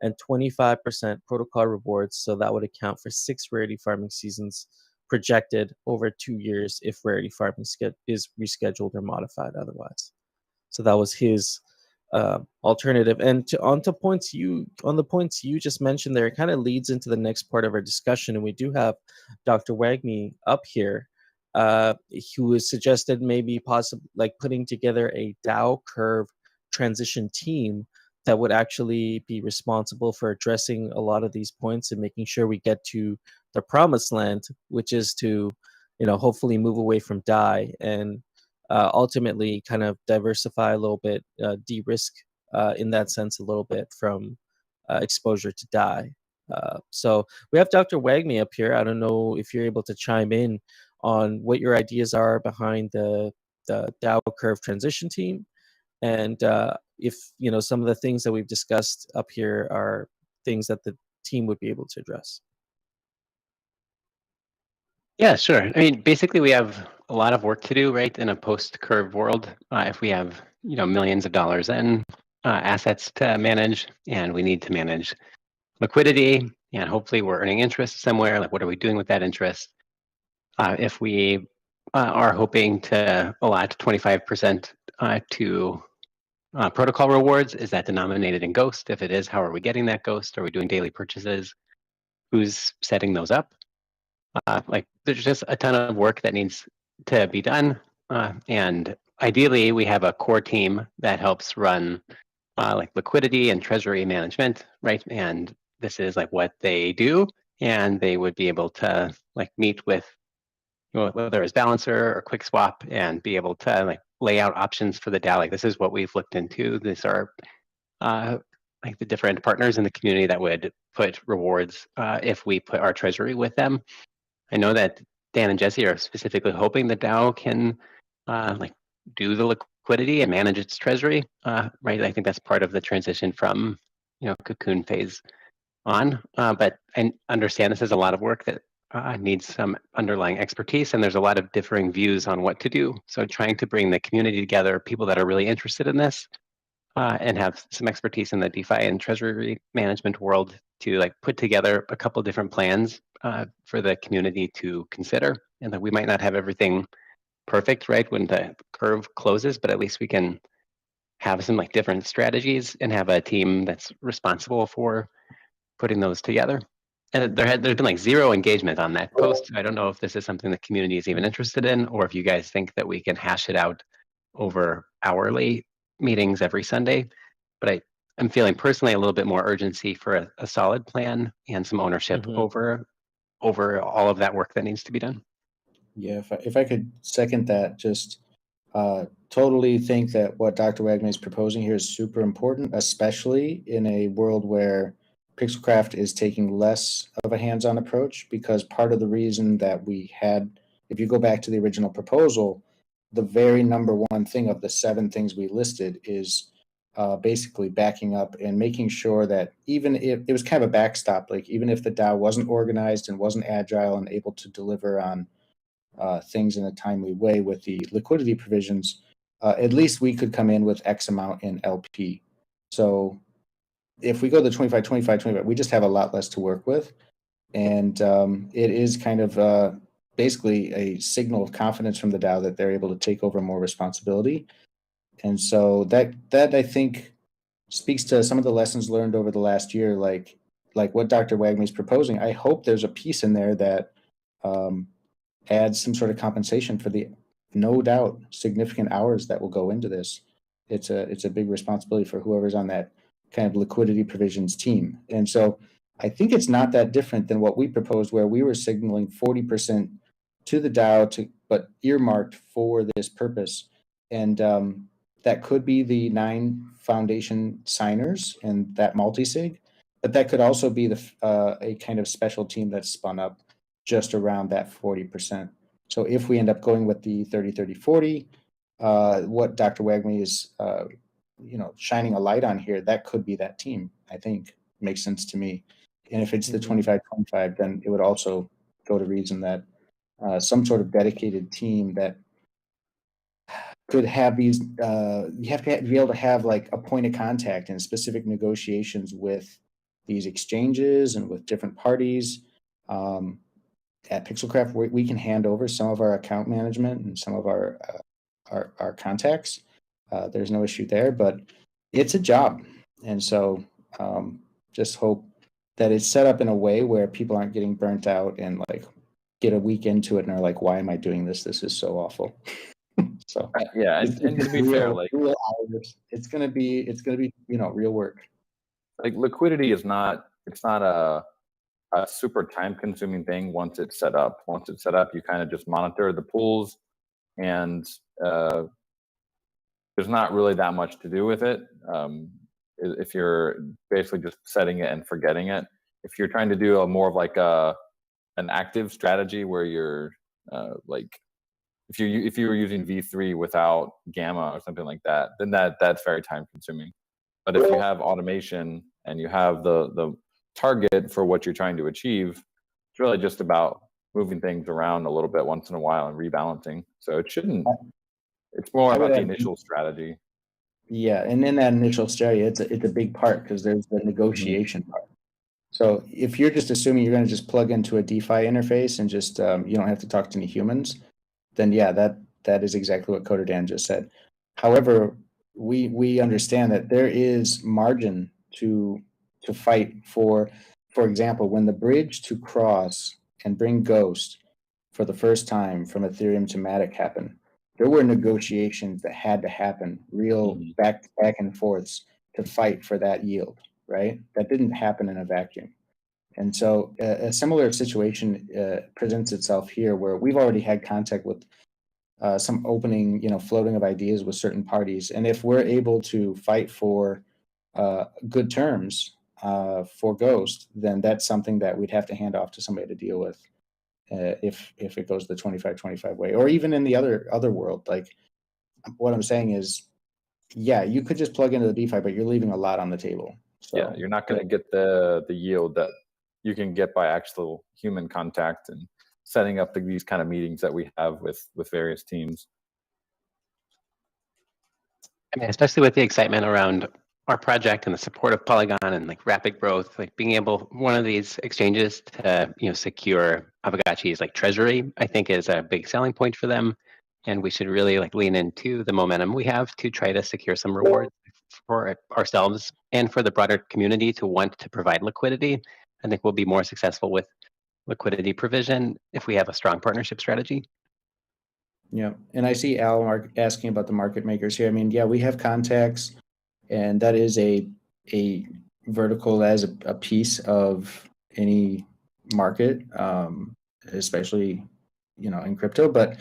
and 25% protocol rewards. So that would account for 6 rarity farming seasons projected over 2 years if rarity farming is rescheduled or modified otherwise. So that was his alternative. And on the points you just mentioned there, it kind of leads into the next part of our discussion. And we do have Dr. Wagme up here, who has suggested maybe possibly like putting together a DAO curve transition team that would actually be responsible for addressing a lot of these points and making sure we get to the promised land, which is to, hopefully move away from DAI and ultimately kind of diversify a little bit, de-risk in that sense a little bit from exposure to DAI. So we have Dr. Wagme up here. I don't know if you're able to chime in on what your ideas are behind the DAO curve transition team, and if some of the things that we've discussed up here are things that the team would be able to address. Yeah, sure. I mean, basically, we have a lot of work to do, right, in a post-curve world. If we have, millions of dollars in assets to manage, and we need to manage liquidity, and hopefully we're earning interest somewhere. Like, what are we doing with that interest? If we are hoping to allot 25% to protocol rewards, is that denominated in Ghost? If it is, how are we getting that Ghost? Are we doing daily purchases? Who's setting those up? There's just a ton of work that needs to be done, and ideally we have a core team that helps run liquidity and treasury management, right? And this is like what they do, and they would be able to meet with whether it's Balancer or QuickSwap and be able to lay out options for the DAO. This is what we've looked into. These are the different partners in the community that would put rewards if we put our treasury with them. I know that Dan and Jesse are specifically hoping the DAO can do the liquidity and manage its treasury, right? I think that's part of the transition from cocoon phase on. But I understand this is a lot of work that needs some underlying expertise, and there's a lot of differing views on what to do. So trying to bring the community together, people that are really interested in this, and have some expertise in the DeFi and treasury management world to put together a couple different plans for the community to consider. And that we might not have everything perfect, right, when the curve closes, but at least we can have some different strategies and have a team that's responsible for putting those together. And there's been zero engagement on that post. I don't know if this is something the community is even interested in, or if you guys think that we can hash it out over hourly meetings every Sunday. But I'm feeling personally a little bit more urgency for a solid plan and some ownership over all of that work that needs to be done. Yeah, if I could second that, just totally think that what Dr. Wagme is proposing here is super important, especially in a world where Pixelcraft is taking less of a hands-on approach, because part of the reason that we had, if you go back to the original proposal, the very number one thing of the 7 things we listed is basically backing up and making sure that even if it was kind of a backstop, even if the DAO wasn't organized and wasn't agile and able to deliver on things in a timely way with the liquidity provisions, at least we could come in with X amount in LP. So if we go to 25, 25, 25, we just have a lot less to work with. And it is kind of basically a signal of confidence from the DAO that they're able to take over more responsibility. And so that I think speaks to some of the lessons learned over the last year. like what Dr. Wagme is proposing, I hope there's a piece in there that adds some sort of compensation for the no doubt significant hours that will go into this. It's a big responsibility for whoever's on that kind of liquidity provisions team. And so I think it's not that different than what we proposed, where we were signaling 40% to the DAO, but earmarked for this purpose. And that could be the 9 foundation signers and that multi-sig, but that could also be a kind of special team that's spun up just around that 40%. So if we end up going with the 30-30-40, what Dr. Wagme is shining a light on here, that could be that team. I think makes sense to me. And if it's the 25-25, then it would also go to reason that some sort of dedicated team that could have these, you have to be able to have like a point of contact and specific negotiations with these exchanges and with different parties. At Pixelcraft, we can hand over some of our account management and some of our contacts. There's no issue there, but it's a job. And so just hope that it's set up in a way where people aren't getting burnt out and like get a week into it and are like, why am I doing this? This is so awful. So yeah, and to be fair, like real hours, it's gonna be real work. Like liquidity is not, it's not a super time consuming thing once it's set up. Once it's set up, you kind of just monitor the pools, and there's not really that much to do with it. If you're basically just setting it and forgetting it. If you're trying to do a more of like an active strategy where you're like, if you were using V3 without Gamma or something like that, then that's very time consuming. But if you have automation and you have the target for what you're trying to achieve, it's really just about moving things around a little bit once in a while and rebalancing. So it shouldn't, it's more about the initial strategy. Yeah, and in that initial strategy, it's a big part because there's the negotiation part. So if you're just assuming you're going to just plug into a DeFi interface and just you don't have to talk to any humans, then yeah, that is exactly what Coder Dan just said. However, we understand that there is margin to fight for example, when the bridge to cross and bring Ghost for the first time from Ethereum to Matic happened, there were negotiations that had to happen, real back and forths to fight for that yield, right? That didn't happen in a vacuum. And so a similar situation presents itself here, where we've already had contact with some opening, floating of ideas with certain parties. And if we're able to fight for good terms for Ghost, then that's something that we'd have to hand off to somebody to deal with if it goes the 25-25 way, or even in the other world. Like what I'm saying is, yeah, you could just plug into the DeFi, but you're leaving a lot on the table. So, yeah, you're not going to get the yield that you can get by actual human contact and setting up these kind of meetings that we have with various teams. I mean, especially with the excitement around our project and the support of Polygon and like rapid growth, like being able, one of these exchanges to secure Aavegotchi's like treasury, I think is a big selling point for them. And we should really like lean into the momentum we have to try to secure some rewards for ourselves and for the broader community to want to provide liquidity. I think we'll be more successful with liquidity provision if we have a strong partnership strategy. Yeah, and I see Al asking about the market makers here. I mean, yeah, we have contacts, and that is a vertical as a piece of any market, especially in crypto. But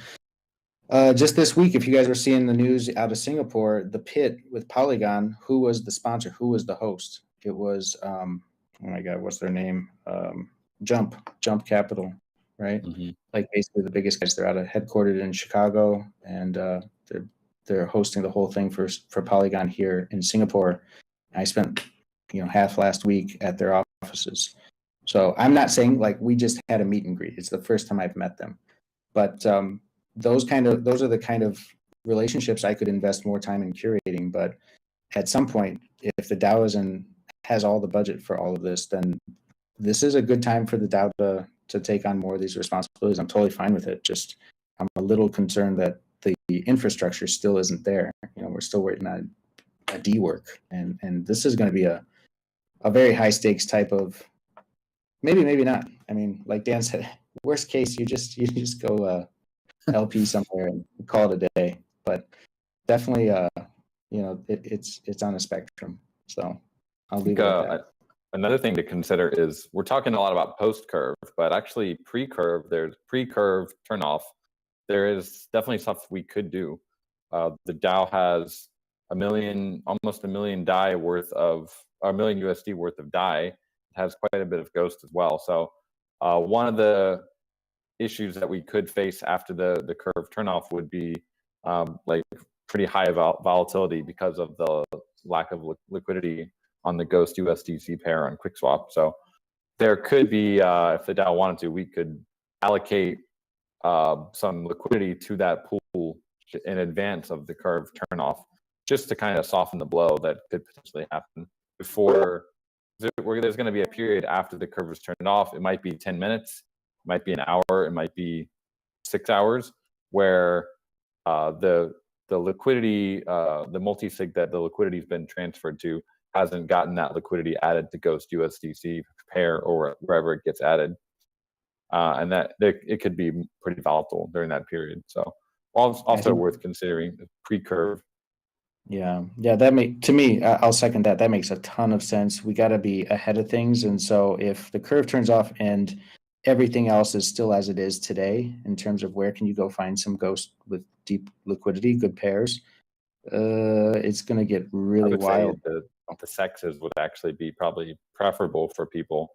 just this week, if you guys were seeing the news out of Singapore, the pit with Polygon, who was the sponsor? Who was the host? It was oh my God, what's their name? Jump Capital, right? Like basically the biggest guys. They're headquartered in Chicago, and they're hosting the whole thing for Polygon here in Singapore. I spent half last week at their offices. So I'm not saying like we just had a meet and greet. It's the first time I've met them, but those are the kind of relationships I could invest more time in curating. But at some point, if the DAO has all the budget for all of this, then this is a good time for the DAO to take on more of these responsibilities. I'm totally fine with it. Just I'm a little concerned that the infrastructure still isn't there. We're still waiting on a D work, and this is going to be a very high stakes type of Maybe, maybe not. I mean, like Dan said, worst case, you just go LP somewhere and call it a day. But definitely, it's on a spectrum. So I'll leave it at that. Another thing to consider is we're talking a lot about post curve, but actually pre-curve, there's pre-curve turnoff. There is definitely stuff we could do. The DAO has almost a million DAI worth of, or $1 million USD worth of DAI. It has quite a bit of Ghost as well. So one of the issues that we could face after the curve turnoff would be like pretty high volatility because of the lack of liquidity on the Ghost USDC pair on QuickSwap. So there could be, if the DAO wanted to, we could allocate some liquidity to that pool in advance of the curve turnoff, just to kind of soften the blow that could potentially happen before. There's going to be a period after the curve is turned off. It might be 10 minutes, it might be an hour, it might be 6 hours, where the liquidity, the multi-sig that the liquidity has been transferred to hasn't gotten that liquidity added to Ghost USDC pair or wherever it gets added. And that it could be pretty volatile during that period. So also worth considering pre-curve. Yeah, to me, I'll second that. That makes a ton of sense. We got to be ahead of things. And so if the curve turns off and everything else is still as it is today, in terms of where can you go find some Ghost with deep liquidity, good pairs, it's going to get really wild. The sexes would actually be probably preferable for people.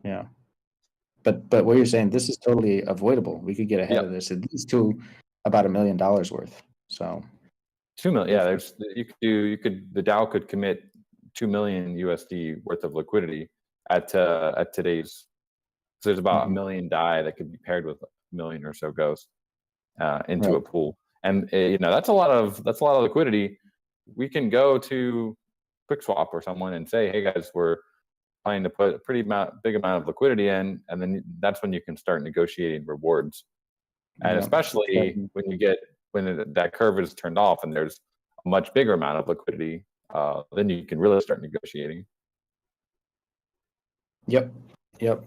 Yeah. But what you're saying, this is totally avoidable. We could get ahead of this at least to about $1 million worth. So 2 million. Yeah, the DAO could commit 2 million USD worth of liquidity at today's. So there's about a million DAI that could be paired with a million or so Ghost into a pool, and that's a lot of liquidity. We can go to QuickSwap or someone and say, hey guys, we're planning to put a pretty big amount of liquidity in, and then that's when you can start negotiating rewards. And especially when that curve is turned off and there's a much bigger amount of liquidity, then you can really start negotiating. Yep,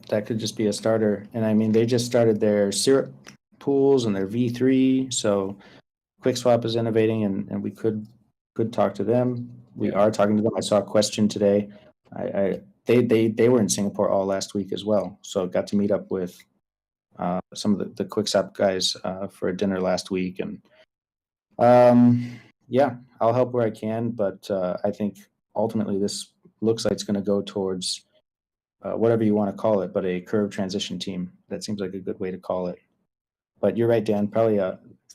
that could just be a starter. And I mean, they just started their syrup pools and their V3, so QuickSwap is innovating, and we could talk to them. We are talking to them. I saw a question today. They were in Singapore all last week as well, so got to meet up with some of the QuickSwap guys for a dinner last week, and I'll help where I can, but I think ultimately this looks like it's going to go towards whatever you want to call it, but a curve transition team. That seems like a good way to call it. But you're right, Dan, probably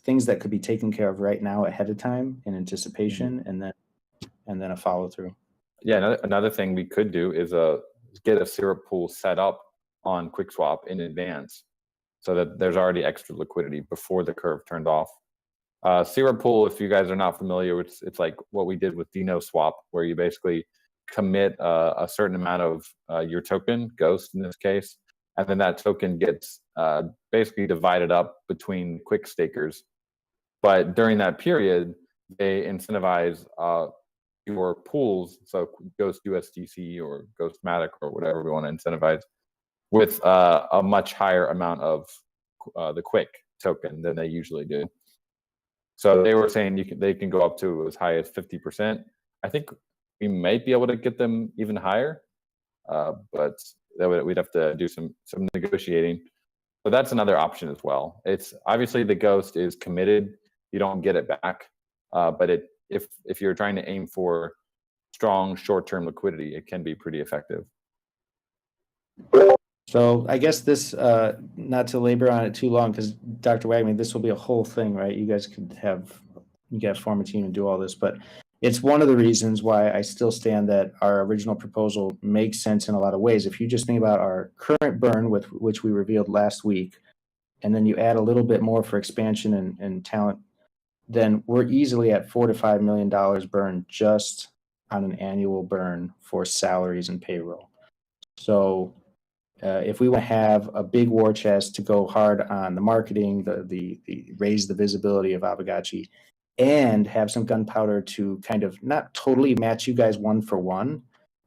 things that could be taken care of right now ahead of time in anticipation, and then a follow through. Yeah, another thing we could do is get a syrup pool set up on QuickSwap in advance, so that there's already extra liquidity before the curve turned off. Syrup pool, if you guys are not familiar, it's like what we did with DinoSwap, where you basically commit a certain amount of your token, Ghost in this case, and then that token gets basically divided up between quick stakers. But during that period, they incentivize your pools, so Ghost USDC or Ghost Matic or whatever we want to incentivize, with a much higher amount of the quick token than they usually do. So they were saying they can go up to as high as 50%. I think we might be able to get them even higher, but we'd have to do some negotiating. But that's another option as well. It's obviously the Ghost is committed; you don't get it back. But if you're trying to aim for strong short-term liquidity, it can be pretty effective. So I guess this, not to labor on it too long, because Dr. Wagman, this will be a whole thing, right? You guys form a team and do all this, but it's one of the reasons why I still stand that our original proposal makes sense in a lot of ways. If you just think about our current burn, which we revealed last week, and then you add a little bit more for expansion and talent, then we're easily at $4 to $5 million burn just on an annual burn for salaries and payroll. So if we want to have a big war chest to go hard on the marketing, the raise the visibility of Aavegotchi, and have some gunpowder to kind of not totally match you guys one for one,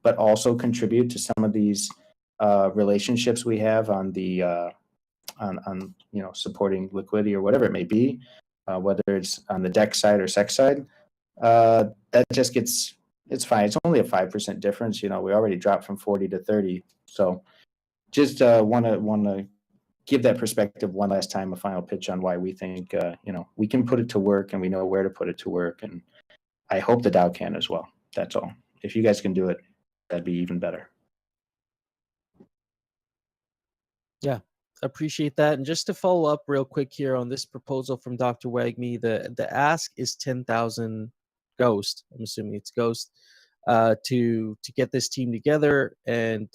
but also contribute to some of these relationships we have on the on supporting liquidity or whatever it may be, whether it's on the deck side or sec side, that just it's fine. It's only a 5% difference. We already dropped from 40 to 30. So just want to give that perspective one last time, a final pitch on why we think we can put it to work and we know where to put it to work, and I hope the DAO can as well. That's all. If you guys can do it, that'd be even better. Yeah, appreciate that. And just to follow up real quick here on this proposal from Dr. Wagme, the ask is 10,000 Ghost. I'm assuming it's Ghost, to get this team together and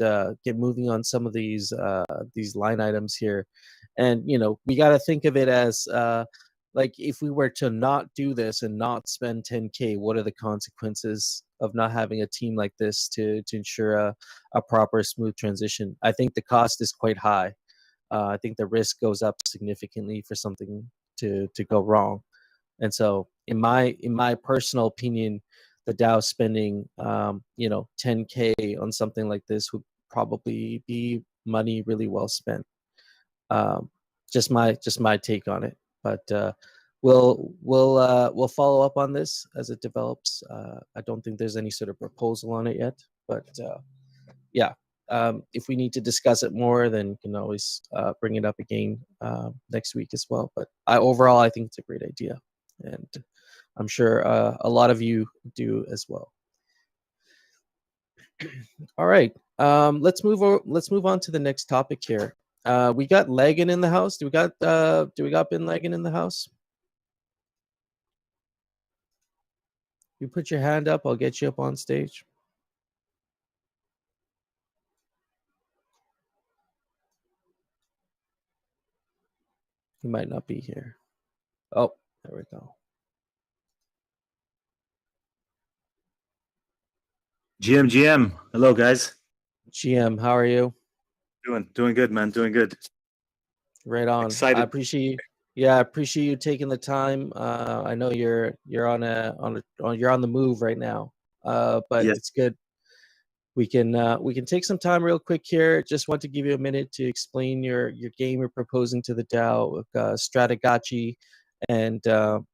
get moving on some of these line items here. And we got to think of it as like, if we were to not do this and not spend 10K, what are the consequences of not having a team like this to ensure a proper, smooth transition? I think the cost is quite high. I think the risk goes up significantly for something to go wrong. And so, in my personal opinion, the DAO spending 10K on something like this would probably be money really well spent. Just my take on it. But we'll follow up on this as it develops. I don't think there's any sort of proposal on it yet, but yeah. If we need to discuss it more, then you can always bring it up again next week as well. But overall, I think it's a great idea, and I'm sure a lot of you do as well. All right, let's move on to the next topic here. We got Lagan in the house. Do we got Ben Lagan in the house? You put your hand up, I'll get you up on stage. He might not be here. Oh, there we go. GM. Hello, guys. GM, how are you? Doing good, man. Doing good. Right on. Excited. I appreciate you taking the time. I know you're on the move right now. But yes. It's good. We can take some time real quick here. Just want to give you a minute to explain your game you're proposing to the DAO, Aavegotchi, and kind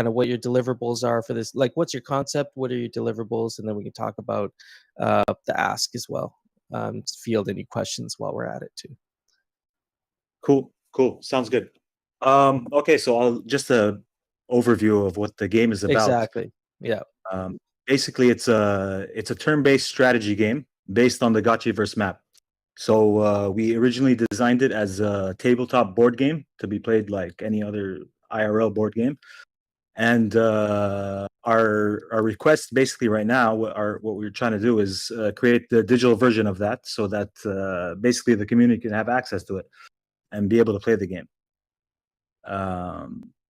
of what your deliverables are for this. Like, what's your concept? What are your deliverables? And then we can talk about the ask as well. Field any questions while we're at it too. Cool. Sounds good. Okay, so I'll just a overview of what the game is about. Exactly. Yeah. Basically, it's a turn-based strategy game based on the Gotchiverse map. So we originally designed it as a tabletop board game to be played like any other IRL board game. And our request basically right now, what we're trying to do is create the digital version of that, so that basically the community can have access to it and be able to play the game.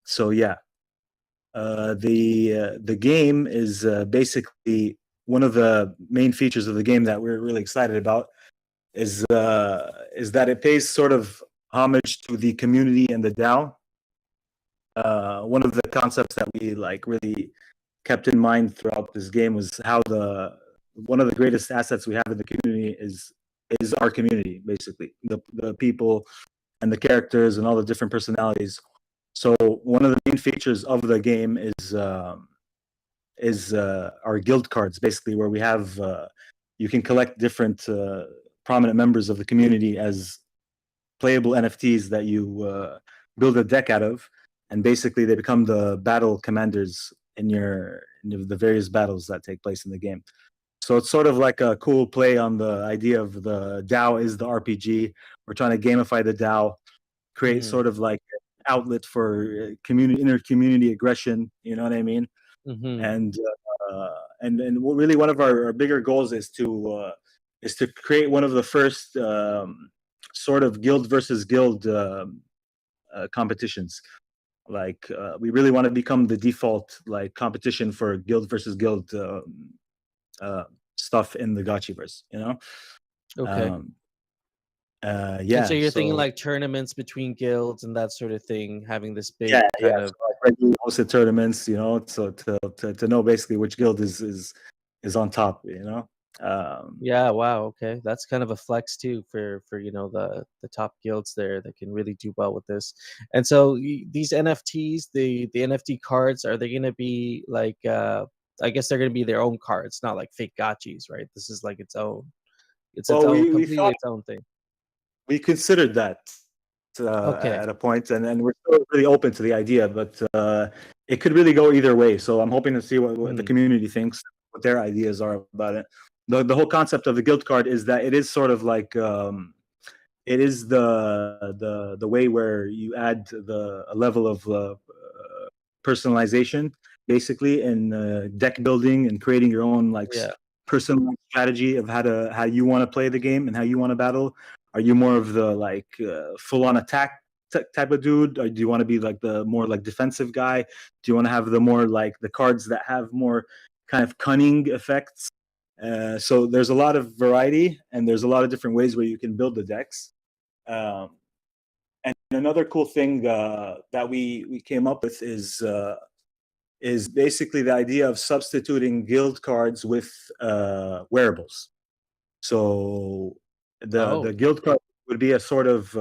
So yeah. The game is basically one of the main features of the game that we're really excited about is that it pays sort of homage to the community and the DAO. One of the concepts that we really kept in mind throughout this game was how one of the greatest assets we have in the community is our community, basically the people and the characters and all the different personalities. So one of the main features of the game is our guild cards, basically, where we have you can collect different prominent members of the community as playable NFTs that you build a deck out of, and basically they become the battle commanders in the various battles that take place in the game. So it's sort of like a cool play on the idea of the DAO is the RPG. We're trying to gamify the DAO, create sort of like outlet for inner community aggression, you know what I mean? And really one of our bigger goals is to create one of the first sort of guild versus guild competitions. Like we really want to become the default competition for guild versus guild stuff in the Gotchiverse, you know? Okay. Yeah. And so you're thinking like tournaments between guilds and that sort of thing, having this big kind of so regularly hosted tournaments, you know, so to know basically which guild is on top, you know. Yeah, wow, okay, that's kind of a flex too for the top guilds there that can really do well with this. And so these NFTs, the NFT cards, are they going to be like? I guess they're going to be their own cards, not like fake gotchis, right? This is like its own. It's its Well, own, we completely thought its own thing. we considered that Okay. at a point, and we're still really open to the idea, but it could really go either way. So I'm hoping to see what the community thinks, what their ideas are about it. The whole concept of the guild card is that it is sort of like it is the way where you add a level of personalization, basically, in deck building and creating your own Yeah. personal strategy of how you want to play the game and how you want to battle. Are you more of the full on attack type of dude, or do you want to be like the more like defensive guy? Do you want to have the more like the cards that have more kind of cunning effects? So there's a lot of variety, and there's a lot of different ways where you can build the decks. And another cool thing that we came up with is basically the idea of substituting guild cards with wearables. So the guild card would be a sort of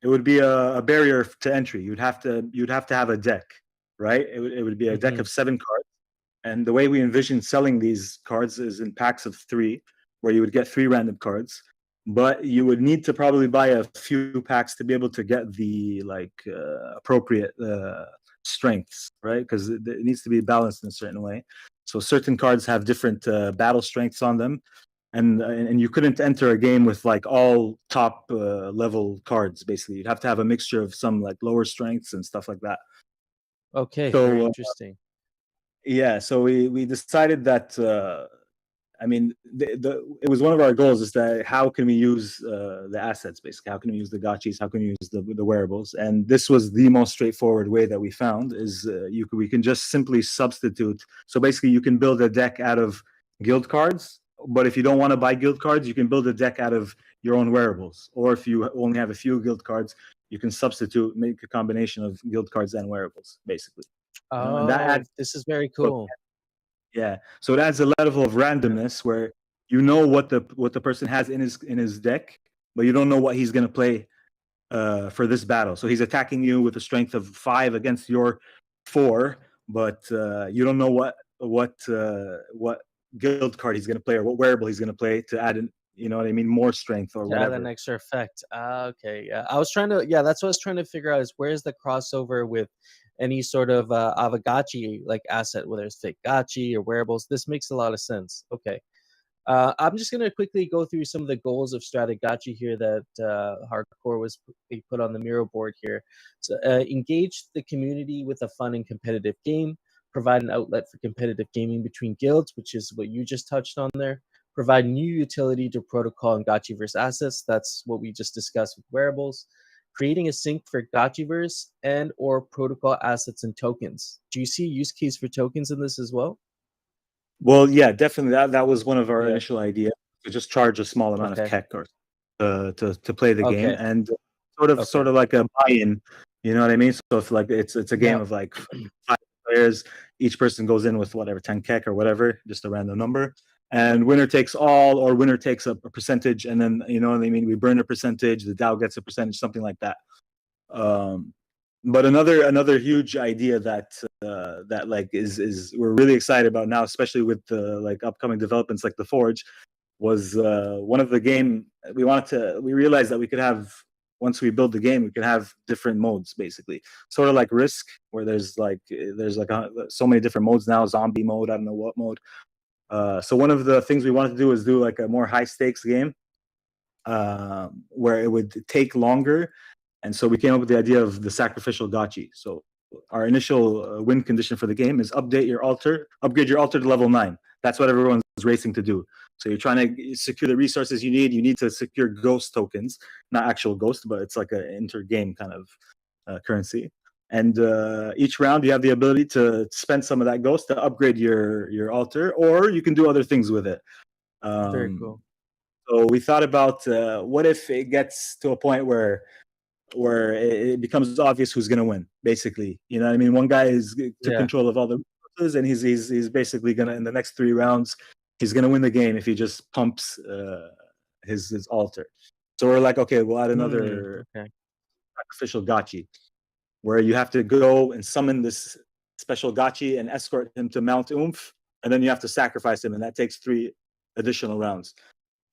it would be a barrier to entry. You'd have to have a deck, right? It would be a deck of 7 cards. And the way we envision selling these cards is in packs of 3, where you would get 3 random cards. But you would need to probably buy a few packs to be able to get the appropriate strengths, right? Because it needs to be balanced in a certain way. So certain cards have different battle strengths on them, and you couldn't enter a game with like all top level cards. Basically, you'd have to have a mixture of some like lower strengths and stuff like that. Okay, so, very interesting. Yeah, so we decided that I mean it was one of our goals is that how can we use the assets, basically how can we use the gotchis, how can we use the wearables, and this was the most straightforward way that we found is we can just simply substitute. So basically you can build a deck out of guild cards, but if you don't want to buy guild cards, you can build a deck out of your own wearables, or if you only have a few guild cards, you can make a combination of guild cards and wearables, basically. And that adds, This is very cool. yeah, so it adds a level of randomness where you know what the person has in his deck, but you don't know what he's going to play for this battle. So he's attacking you with a strength of 5 against your 4, but you don't know what guild card he's going to play or what wearable he's going to play to add in, you know what I mean, more strength or whatever. Add an extra effect. Okay, yeah. That's what I was trying to figure out is where's the crossover with any sort of Aavegotchi like asset, whether it's fake gotchi or wearables. This makes a lot of sense. Okay. I'm just going to quickly go through some of the goals of Strategachi here that Hardcore was put on the Miro board here. So, engage the community with a fun and competitive game, provide an outlet for competitive gaming between guilds, which is what you just touched on there, provide new utility to protocol and Gotchiverse assets. That's what we just discussed with wearables. Creating a sync for Gotchiverse and or protocol assets and tokens. Do you see a use case for tokens in this as well? Well, yeah, definitely. That was one of our initial ideas, to just charge a small amount of KEK or to play the game, and sort of like a buy-in. You know what I mean? So if like it's a game of like 5 players, each person goes in with whatever 10 KEK or whatever, just a random number, and winner takes all, or winner takes a percentage, and then you know what I mean. We burn a percentage, the DAO gets a percentage, something like that. But another huge idea that like is we're really excited about now, especially with the like upcoming developments like the Forge, was one of the game we realized that we could have, once we build the game, we could have different modes, basically, sort of like Risk, where there's so many different modes now, zombie mode, I don't know what mode. So one of the things we wanted to do is do like a more high stakes game, where it would take longer. And so we came up with the idea of the sacrificial gotchi. So our initial win condition for the game is upgrade your altar to level 9. That's what everyone's racing to do. So you're trying to secure the resources you need. You need to secure ghost tokens, not actual ghost, but it's like an inter-game kind of currency. And each round you have the ability to spend some of that ghost to upgrade your altar, or you can do other things with it. Very cool. So we thought about what if it gets to a point where it becomes obvious who's going to win, basically. You know what I mean? One guy is took control of all the resources, and he's basically going to, in the next 3 rounds, he's going to win the game if he just pumps his altar. So we're like, okay, we'll add another sacrificial gotchi, where you have to go and summon this special gotchi and escort him to Mount Oomph, and then you have to sacrifice him, and that takes 3 additional rounds.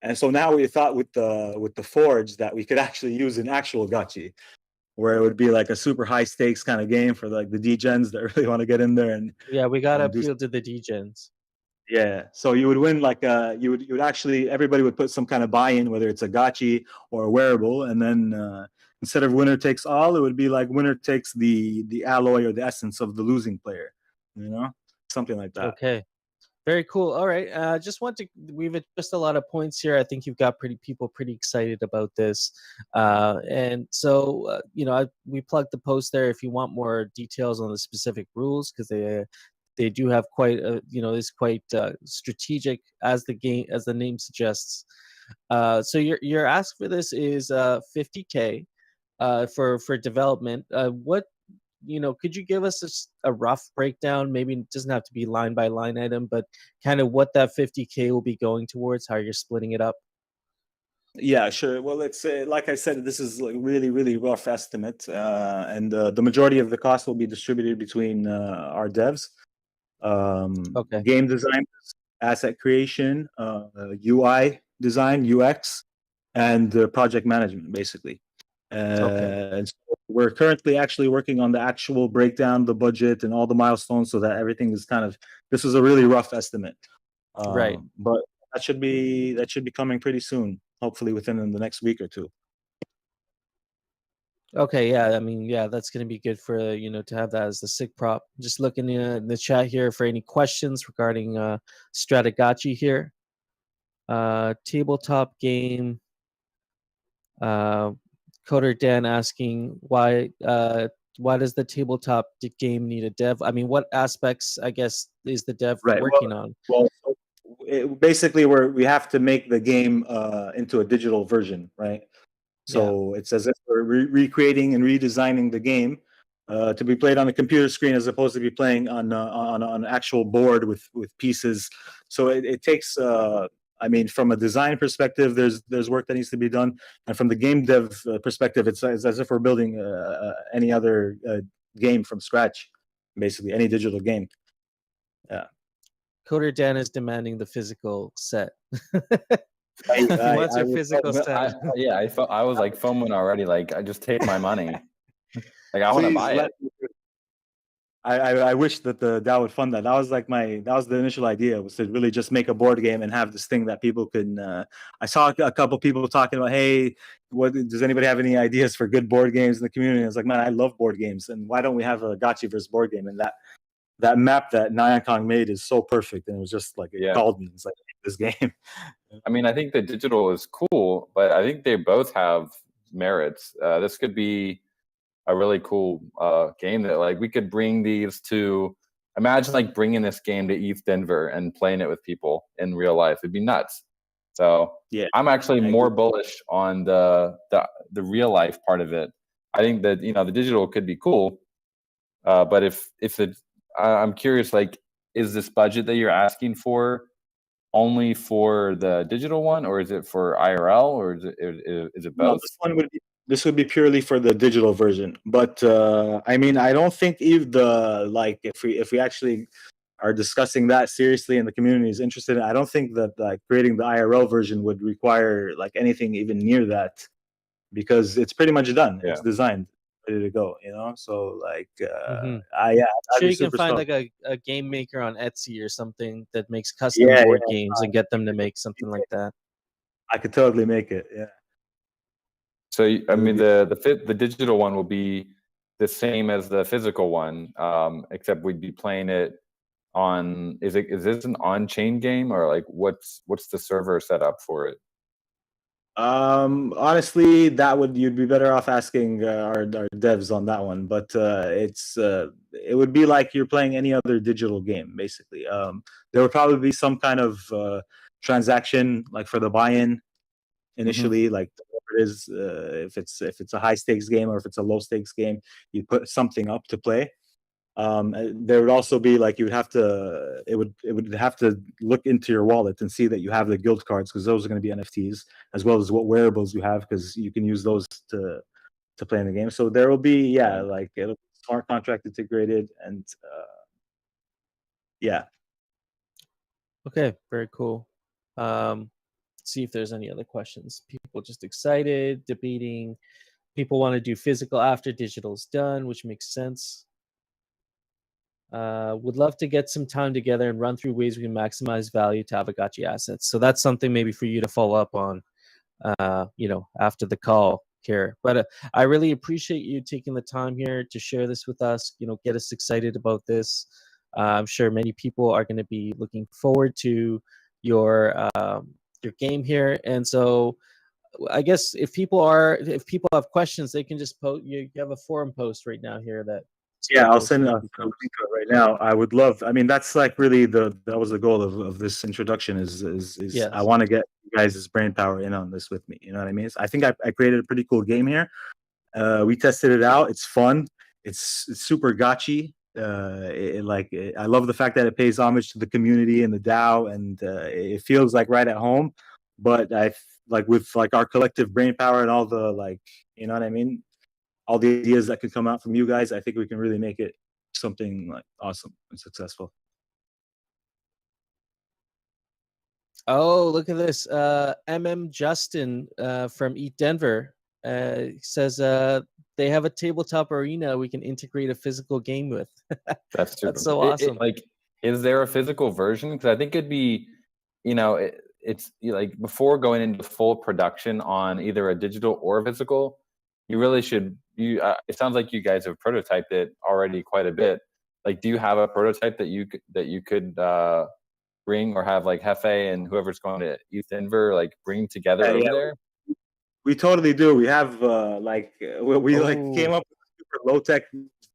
And so now we thought with the forge that we could actually use an actual gotchi, where it would be like a super high stakes kind of game for like the degens that really want to get in there. And we gotta appeal to the degens. Yeah, so you would win like you would actually, everybody would put some kind of buy-in, whether it's a gotchi or a wearable, and then instead of winner takes all, it would be like winner takes the alloy or the essence of the losing player, something like that. Okay, very cool. All right, we've addressed a lot of points here. I think you've got people pretty excited about this, and so we plugged the post there if you want more details on the specific rules, because they do have quite is quite strategic, as the name suggests. So your ask for this is $50K for development. What could you give us a rough breakdown? Maybe it doesn't have to be line by line item, but kind of what that $50K will be going towards, how you're splitting it up. Yeah, sure. Well, it's like I said, this is like really, really rough estimate, and the majority of the cost will be distributed between our devs. Game design, asset creation, UI design, UX, and project management, basically. And so we're currently actually working on the actual breakdown, the budget, and all the milestones, so that everything is this is a really rough estimate. Right. But that should be coming pretty soon, hopefully within the next week or 2. Okay, yeah, I mean, yeah, that's going to be good for, to have that as the SIG prop. Just looking in the chat here for any questions regarding Stratagotchi here. Tabletop game. Coder Dan asking why does the tabletop game need a dev? I mean, what aspects, I guess, is the dev working on? Well, basically, we have to make the game into a digital version, right? So it's as if we're recreating and redesigning the game to be played on a computer screen, as opposed to be playing on an actual board with pieces. So it takes, I mean, from a design perspective, there's work that needs to be done, and from the game dev perspective, it's as if we're building any other game from scratch, basically any digital game. Yeah. Coder Dan is demanding the physical set. I was like foaming already. Like, I just take my money. Like, I want to buy it. I wish that the DAO would fund that. That was the initial idea, was to really just make a board game and have this thing that people can. I saw a couple people talking about, hey, does anybody have any ideas for good board games in the community? I was like, man, I love board games, and why don't we have a Gotchi versus board game? And that map that Nyan Kong made is so perfect, and it was just like, it called me. It's like, this game. I mean, I think the digital is cool, but I think they both have merits. This could be a really cool game that, like, we could bring these to. Imagine like bringing this game to ETH Denver and playing it with people in real life. It'd be nuts. So yeah, I'm actually more bullish on the real life part of it. I think that the digital could be cool, but if I'm curious, like, is this budget that you're asking for only for the digital one, or is it for IRL, or is it both? No, this would be purely for the digital version. But I mean, I don't think if we actually are discussing that seriously and the community is interested, I don't think that creating the IRL version would require anything even near that, because it's pretty much done. It's designed, ready to go. So I'm sure you can find a game maker on Etsy or something that makes custom board games and get them to make something like that. I could totally make it. Yeah. So I mean, the digital one will be the same as the physical one, except we'd be playing it on. Is this an on-chain game, or like what's the server setup for it? Honestly, you'd be better off asking our devs on that one. But it would be like you're playing any other digital game, basically. There would probably be some kind of transaction, like for the buy-in initially, like whatever it is. If it's a high stakes game or if it's a low stakes game, you put something up to play. There would also be like you would have to it would have to look into your wallet and see that you have the guild cards, because those are going to be NFTs, as well as what wearables you have, because you can use those to play in the game. So there will be like it'll be smart contract integrated, and yeah. Okay, very cool. See if there's any other questions. People just excited, debating. People want to do physical after digital's done, which makes sense. Would love to get some time together and run through ways we can maximize value to Aavegotchi assets. So that's something maybe for you to follow up on, after the call here. But I really appreciate you taking the time here to share this with us, get us excited about this. I'm sure many people are going to be looking forward to your game here. And so I guess if people have questions, they can just post. You have a forum post right now here that. Yeah, I'll send a link to it right now. I would love. I mean, that's like really that was the goal of this introduction. Is yes. I want to get you guys' brain power in on this with me. You know what I mean? I think I created a pretty cool game here. We tested it out. It's fun. It's super gotchi. I love the fact that it pays homage to the community and the DAO, and it feels like right at home. But with our collective brain power and all the you know what I mean? All the ideas that could come out from you guys, I think we can really make it something like awesome and successful. Oh, look at this. Justin from Eat Denver says they have a tabletop arena we can integrate a physical game with. That's so awesome. Is there a physical version? Because I think it'd be, it's like before going into full production on either a digital or a physical, you really should. It sounds like you guys have prototyped it already quite a bit. Like, do you have a prototype that you could bring, or have like Hefe and whoever's going to East Denver bring together over there? We totally do. We have we came up with a super low tech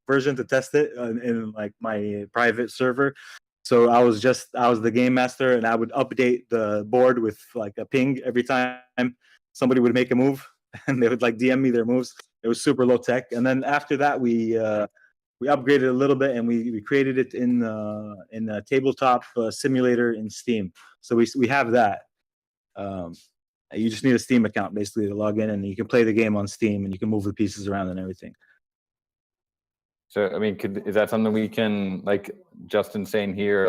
version to test it in my private server. So I was the game master, and I would update the board with a ping every time somebody would make a move, and they would DM me their moves. It was super low tech. And then after that, we upgraded a little bit, and we created it in a tabletop simulator in Steam. So we have that. You just need a Steam account basically to log in, and you can play the game on Steam, and you can move the pieces around and everything. So, I mean, is that something we can, like Justin saying here,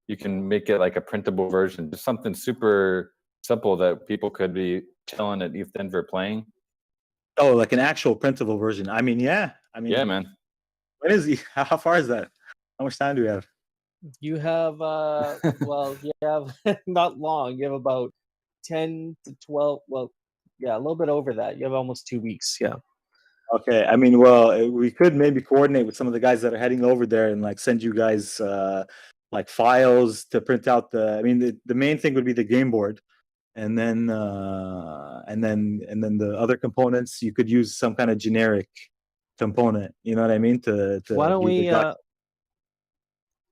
you can make it like a printable version, just something super simple that people could be chilling at East Denver playing? Oh, like an actual printable version. I mean, yeah, man. When is he? How far is that? How much time do we have? You have you have not long. You have about 10 to 12. Well, yeah, a little bit over that. You have almost 2 weeks. Yeah. Okay. I mean, well, we could maybe coordinate with some of the guys that are heading over there and send you guys files to print out the main thing would be the game board, and then the other components you could use some kind of generic component. You know what I mean? To why don't we?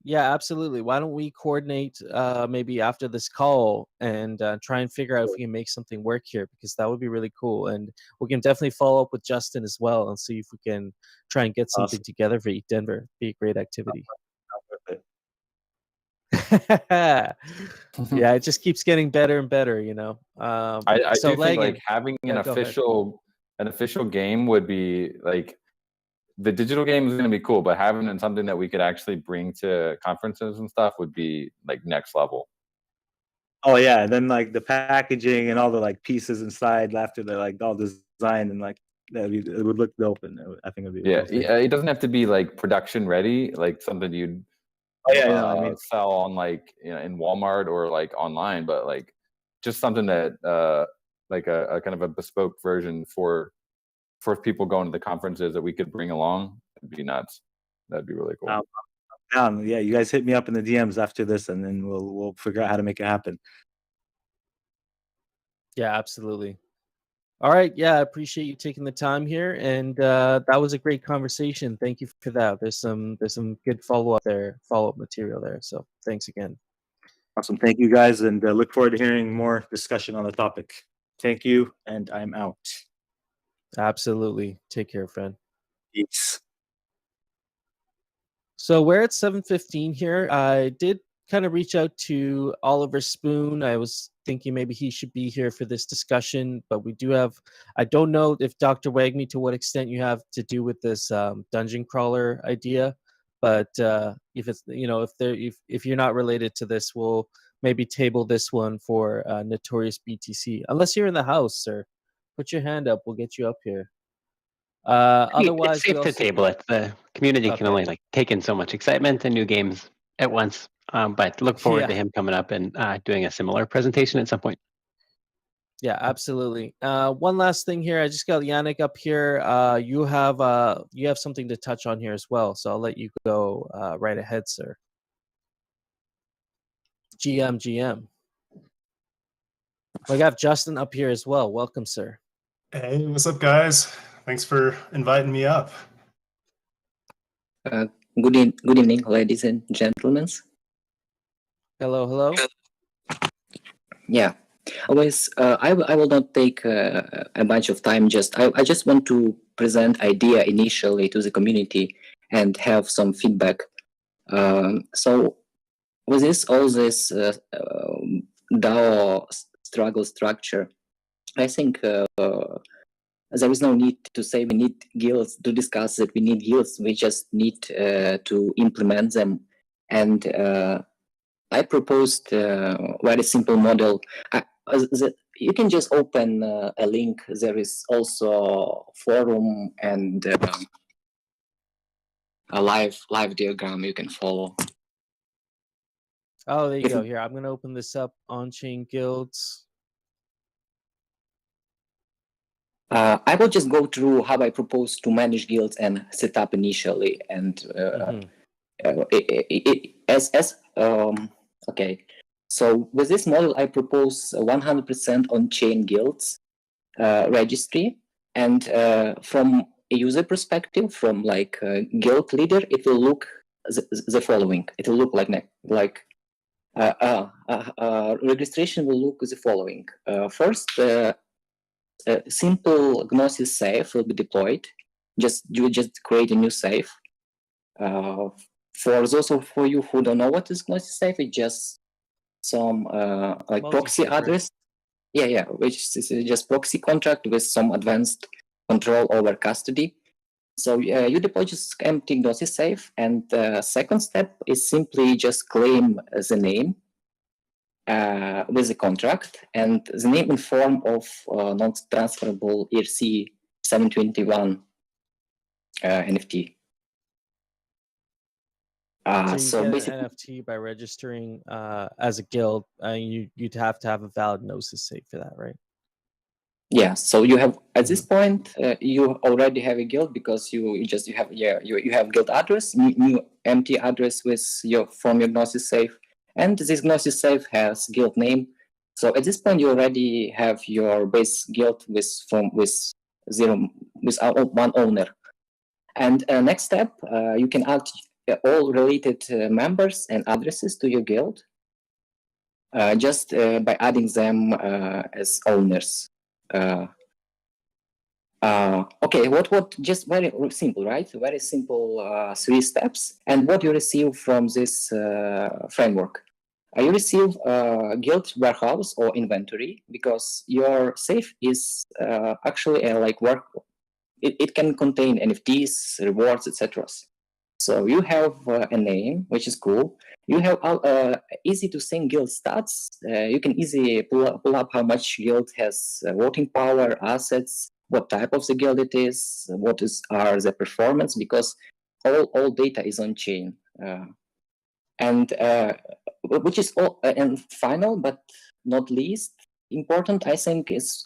Yeah, absolutely. Why don't we coordinate maybe after this call and try and figure out if we can make something work here, because that would be really cool. And we can definitely follow up with Justin as well and see if we can try and get something together for Eat Denver. Be a great activity. Yeah, it just keeps getting better and better, I do think having an official game would be the digital game is going to be cool, but having something that we could actually bring to conferences and stuff would be next level. Oh yeah, and then the packaging and all the pieces inside after they're all designed and it would look dope, and I think it'd be it doesn't have to be production ready, something you'd sell on in Walmart or online, but just something that a kind of a bespoke version for people going to the conferences that we could bring along. It'd be nuts. That'd be really cool. Yeah, you guys hit me up in the DMs after this, and then we'll figure out how to make it happen. Yeah, absolutely. All right. Yeah, I appreciate you taking the time here, and that was a great conversation. Thank you for that. There's some good follow-up material there. So thanks again. Awesome. Thank you guys, and look forward to hearing more discussion on the topic. Thank you, and I'm out. Absolutely. Take care, friend. Peace. So we're at 7:15 here. I did kind of reach out to Oliver Spoon. I was thinking maybe he should be here for this discussion, but we do have. I don't know if Dr. Wagme to what extent you have to do with this dungeon crawler idea, but if it's if you're not related to this, we'll maybe table this one for Notorious BTC. Unless you're in the house, sir, put your hand up. We'll get you up here. Otherwise, it's safe to table it. The community can only take in so much excitement and new games at once. But look forward to him coming up and doing a similar presentation at some point. Yeah, absolutely. One last thing here. I just got Yannick up here. You have something to touch on here as well, so I'll let you go right ahead, sir. GM. We have Justin up here as well. Welcome, sir. Hey, what's up, guys? Thanks for inviting me up. Good evening, ladies and gentlemen. Hello. Yeah, always. I will not take a bunch of time. I just want to present idea initially to the community and have some feedback. So with all this DAO struggle structure, I think there is no need to say we need guilds to discuss that we need guilds. We just need to implement them. And I proposed a very simple model. You can just open a link. There is also forum and a live diagram you can follow. Oh, there you go. Here, I'm going to open this up. On-chain guilds. I will just go through how I propose to manage guilds and set up initially. And okay. So with this model, I propose 100% on-chain guilds registry. And from a user perspective, from like a guild leader, it will look the following. It will look like registration will look the following. First, a simple Gnosis safe will be deployed. You just create a new safe. For those of you who don't know what is Gnosis safe, it's just some like proxy address. Yeah, which is just proxy contract with some advanced control over custody. So you deploy just empty Gnosis safe, and the second step is simply just claim the name with the contract, and the name in form of non-transferable ERC 721 NFT. So you get an NFT by registering as a guild. You'd have to have a valid Gnosis safe for that, right? Yeah. So you have at this point you already have a guild because you have guild address, new empty address with from your Gnosis safe. And this Gnosis safe has guild name. So at this point, you already have your base guild with one owner. And next step, you can add all related members and addresses to your guild just by adding them as owners. Okay, what just very simple, right? Very simple 3 steps. And what you receive from this framework. You receive guild warehouse or inventory because your safe is actually like work. It can contain NFTs, rewards, etc. So you have a name, which is cool. You have easy to sync guild stats. You can easily pull up how much guild has voting power, assets, what type of the guild it is, are the performance, because all data is on chain. And which is all and final but not least important, I think is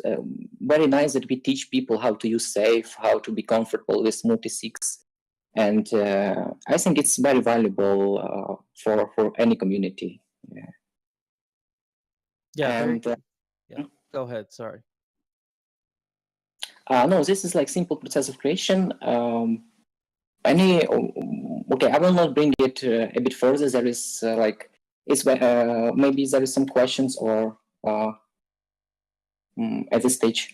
very nice that we teach people how to use safe, how to be comfortable with multi-sigs, and I think it's very valuable for any community. Yeah. Go ahead. Sorry. No, this is like simple process of creation. Okay, I will not bring it a bit further. There is maybe there is some questions or at this stage.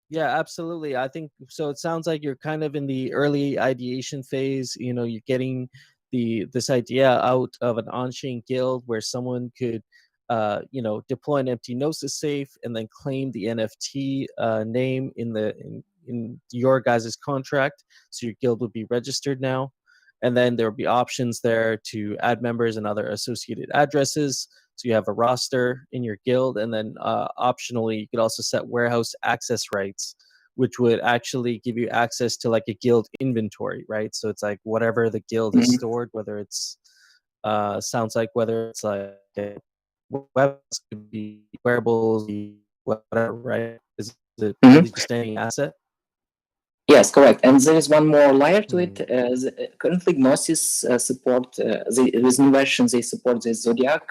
Yeah, absolutely. I think so. It sounds like you're kind of in the early ideation phase. You're getting this idea out of an on-chain guild where someone could deploy an empty Gnosis safe and then claim the NFT name in your guys' contract, so your guild would be registered now. And then there will be options there to add members and other associated addresses. So you have a roster in your guild, and then optionally, you could also set warehouse access rights, which would actually give you access to like a guild inventory, right? So it's like whatever the guild is stored, whether it's whether it's like weapons, could be wearables, whatever, right? Is it really just any asset? Yes, correct. And there is one more layer to it. Currently, Gnosis support, with new versions, they support the Zodiac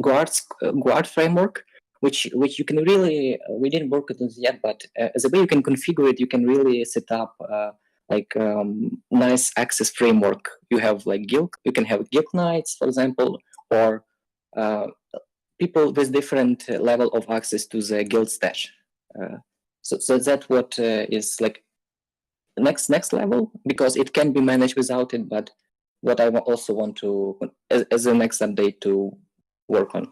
guard framework, which you can really, we didn't work with it yet, but the way you can configure it, you can really set up nice access framework. You have like guild, you can have guild knights, for example, or people with different level of access to the guild stash. So that's what is like next level, because it can be managed without it, but what I also want to, as a next update, to work on.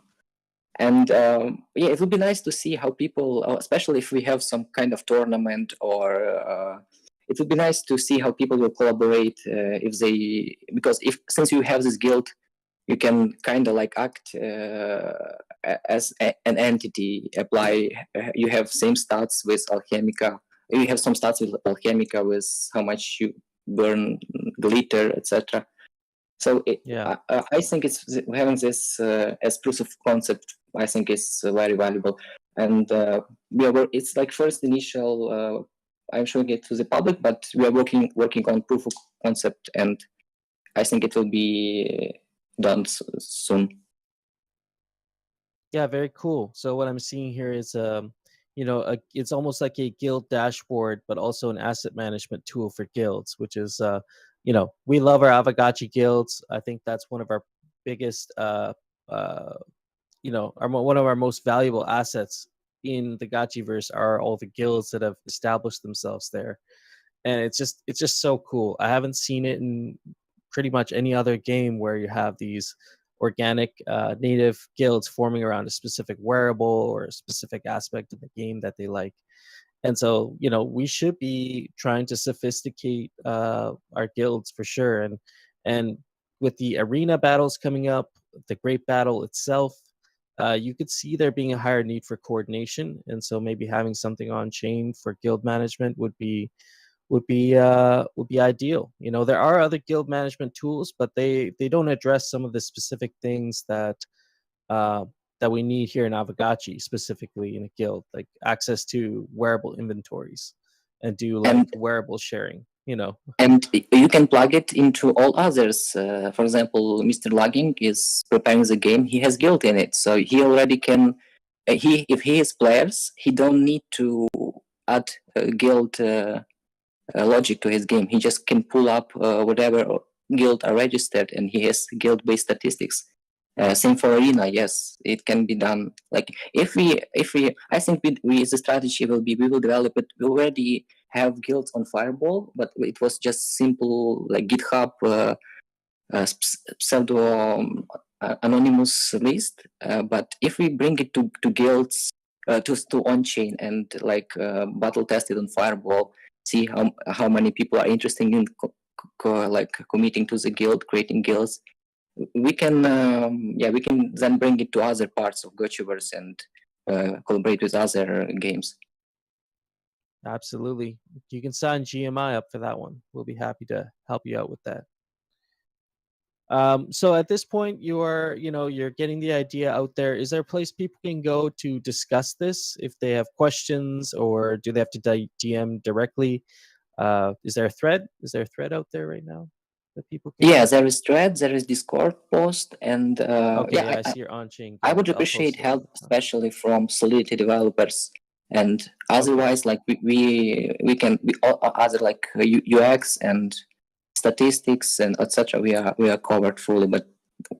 And yeah, it would be nice to see how people, especially if we have some kind of tournament, or it would be nice to see how people will collaborate if they, because since you have this guild, you can kind of like act as an entity, apply, you have same stats with Alchemica, you have some stats with Alchemica with how much you burn glitter, etc. So I think it's having this as proof of concept. I think is very valuable, and it's like first initial. I'm showing it to the public, but we are working on proof of concept, and I think it will be done soon. Yeah, very cool. So what I'm seeing here is it's almost like a guild dashboard, but also an asset management tool for guilds, which is, we love our Aavegotchi guilds. I think that's one of our biggest, one of our most valuable assets in the Gotchiverse are all the guilds that have established themselves there. And it's just so cool. I haven't seen it in pretty much any other game where you have these organic native guilds forming around a specific wearable or a specific aspect of the game that they like. And so, we should be trying to sophisticate our guilds for sure. And with the arena battles coming up, the great battle itself, you could see there being a higher need for coordination. And so maybe having something on chain for guild management would be ideal. There are other guild management tools, but they don't address some of the specific things that we need here in Aavegotchi, specifically in a guild, like access to wearable inventories and do like wearable sharing. And you can plug it into all others. For example, Mr. Logging is preparing the game. He has guild in it, so he already can. If he is players, he don't need to add guild logic to his game. He just can pull up whatever guild are registered, and he has guild-based statistics. Same for arena. Yes, it can be done. Like if we, I think the strategy will be, we will develop it. We already have guilds on Fireball, but it was just simple like GitHub pseudo anonymous list. But if we bring it to guilds, to on-chain and like battle tested on Fireball, see how many people are interested in committing to the guild, creating guilds. We can we can then bring it to other parts of Gotchiverse and collaborate with other games. Absolutely. You can sign GMI up for that one. We'll be happy to help you out with that. So at this point, you're getting the idea out there. Is there a place people can go to discuss this if they have questions, or do they have to DM directly? Is there a thread? Is there a thread out there right now that people can? Yeah, there is thread, there is Discord post, and I see your on-chain. I would appreciate help, especially from Solidity developers. And otherwise, like we other like UX and statistics and etc. We are covered fully, but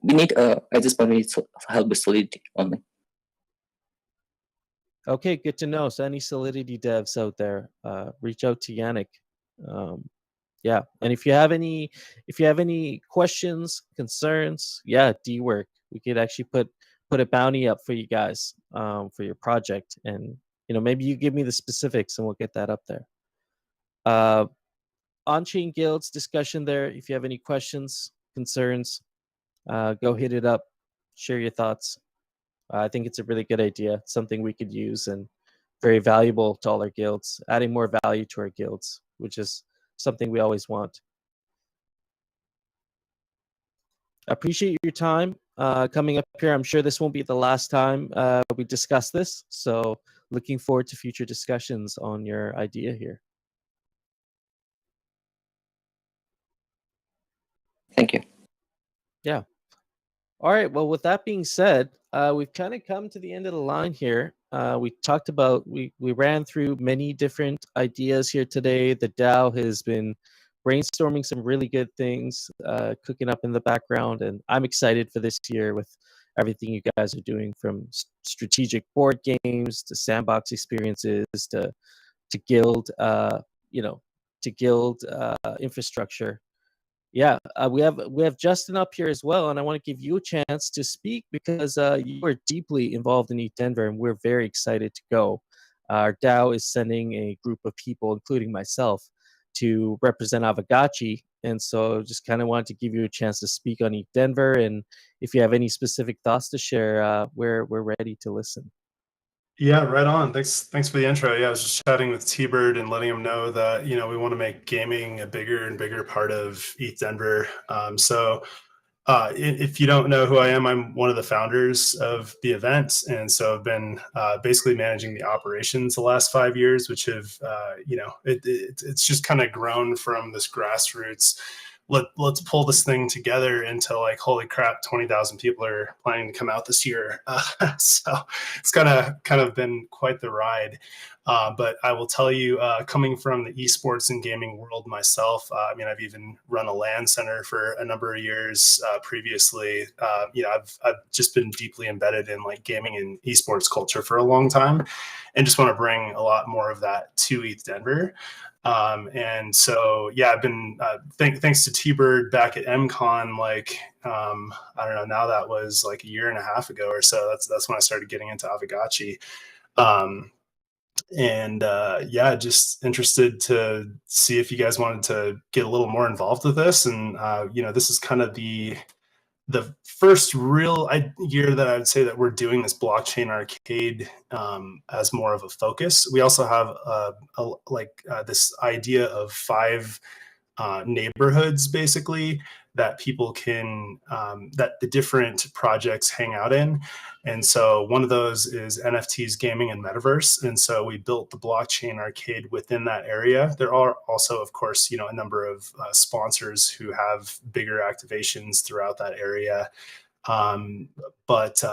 we need at this point we need help with Solidity only. Okay, good to know. So any Solidity devs out there, reach out to Yannick. Yeah, and if you have any questions, concerns, yeah, D-work, we could actually put a bounty up for you guys, for your project, and maybe you give me the specifics and we'll get that up there. On-chain guilds discussion there. If you have any questions, concerns, go hit it up, share your thoughts. I think it's a really good idea, something we could use and very valuable to all our guilds, adding more value to our guilds, which is something we always want. I appreciate your time coming up here. I'm sure this won't be the last time we discuss this, so looking forward to future discussions on your idea here. Thank you. Yeah. All right. Well, with that being said, we've kind of come to the end of the line here. We talked about, we ran through many different ideas here today. The DAO has been brainstorming some really good things, cooking up in the background, and I'm excited for this year with everything you guys are doing, from strategic board games to sandbox experiences to guild, to guild infrastructure. Yeah, we have Justin up here as well, and I want to give you a chance to speak because you are deeply involved in ETH Denver, and we're very excited to go. Our DAO is sending a group of people, including myself, to represent Aavegotchi, and so just kind of wanted to give you a chance to speak on ETH Denver, and if you have any specific thoughts to share, we're ready to listen. Yeah, right on. Thanks for the intro. Yeah, I was just chatting with T-Bird and letting him know that, we want to make gaming a bigger and bigger part of ETH Denver. If you don't know who I am, I'm one of the founders of the event. And so I've been basically managing the operations the last 5 years, which have, it's just kind of grown from this grassroots. Let's pull this thing together into like, holy crap, 20,000 people are planning to come out this year. So it's kind of been quite the ride. But I will tell you, coming from the esports and gaming world myself, I've even run a LAN center for a number of years previously. I've just been deeply embedded in like gaming and esports culture for a long time, and just want to bring a lot more of that to ETH Denver. And so, yeah, I've been, thanks to T-Bird back at MCon, like, I don't know, now that was like a year and a half ago or so. That's when I started getting into Aavegotchi. Yeah, just interested to see if you guys wanted to get a little more involved with this. And, this is kind of the first real year that I would say that we're doing this blockchain arcade as more of a focus. We also have this idea of 5 neighborhoods basically that people can that the different projects hang out in. And so one of those is NFTs, gaming, and metaverse. And so we built the blockchain arcade within that area. There are also, of course, a number of sponsors who have bigger activations throughout that area. But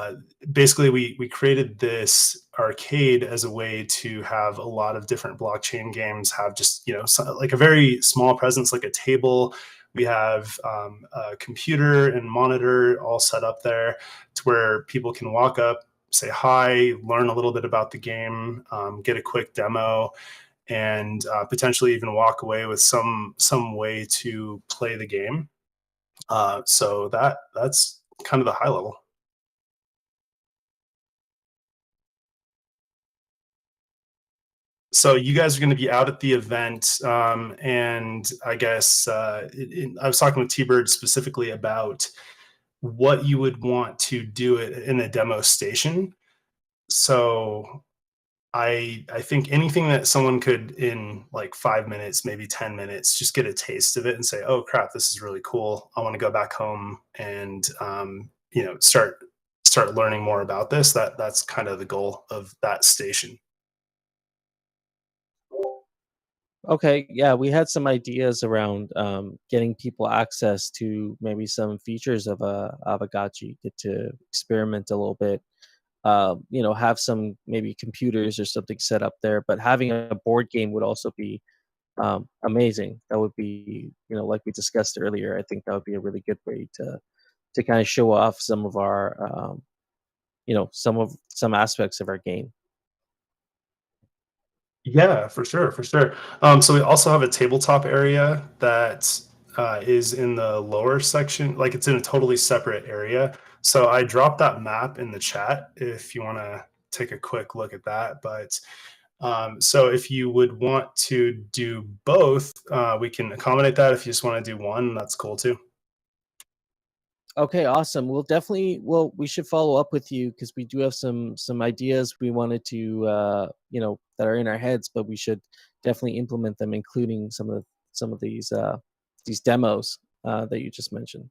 basically, we created this arcade as a way to have a lot of different blockchain games have just, like a very small presence, like a table. We have a computer and monitor all set up there to where people can walk up, say hi, learn a little bit about the game, get a quick demo, and potentially even walk away with some way to play the game. So that's kind of the high level. So you guys are going to be out at the event, and I guess I was talking with T-Bird specifically about what you would want to do it in a demo station. So I think anything that someone could, in like 5 minutes, maybe 10 minutes, just get a taste of it and say, oh crap, this is really cool. I want to go back home and start learning more about this. That's kind of the goal of that station. Okay, yeah, we had some ideas around getting people access to maybe some features of Aavegotchi, get to experiment a little bit. Have some maybe computers or something set up there, but having a board game would also be amazing. That would be, like we discussed earlier, I think that would be a really good way to kind of show off some of our, some aspects of our game. Yeah, for sure, for sure. So we also have a tabletop area that is in the lower section, like it's in a totally separate area. So I dropped that map in the chat if you want to take a quick look at that. But so if you would want to do both, we can accommodate that. If you just want to do one, that's cool too. Okay, awesome. We'll definitely, we should follow up with you because we do have some ideas we wanted to that are in our heads, but we should definitely implement them, including some of these demos that you just mentioned.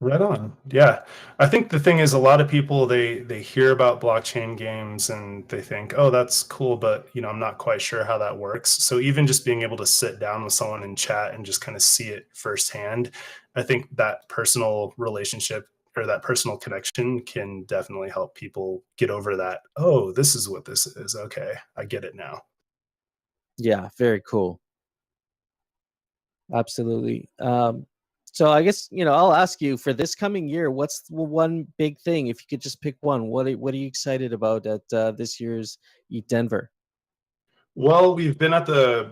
Right on. Yeah. I think the thing is a lot of people they hear about blockchain games and they think, "Oh, that's cool, but I'm not quite sure how that works." So even just being able to sit down with someone and chat and just kind of see it firsthand, I think that personal relationship or that personal connection can definitely help people get over that. "Oh, this is what this is. Okay, I get it now." Yeah, very cool. Absolutely. So I guess I'll ask you for this coming year. What's the one big thing? If you could just pick one, what are you excited about at this year's Eat Denver? Well, we've been at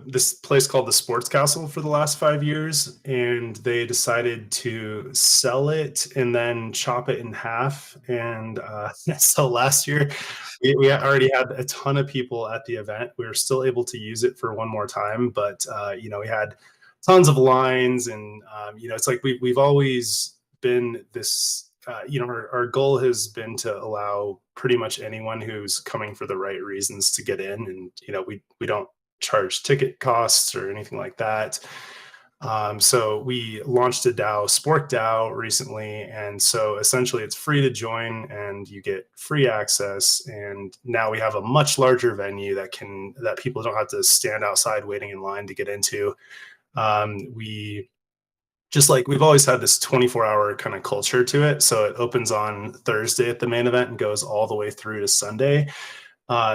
this place called the Sports Castle for the last 5 years, and they decided to sell it and then chop it in half. And so last year, we already had a ton of people at the event. We were still able to use it for one more time, but we had tons of lines, and it's like we've always been this. Our goal has been to allow pretty much anyone who's coming for the right reasons to get in, and we don't charge ticket costs or anything like that. So we launched a DAO, Spork DAO, recently, and so essentially it's free to join, and you get free access. And now we have a much larger venue that people don't have to stand outside waiting in line to get into. We just like we've always had this 24-hour kind of culture to it. So it opens on Thursday at the main event and goes all the way through to Sunday.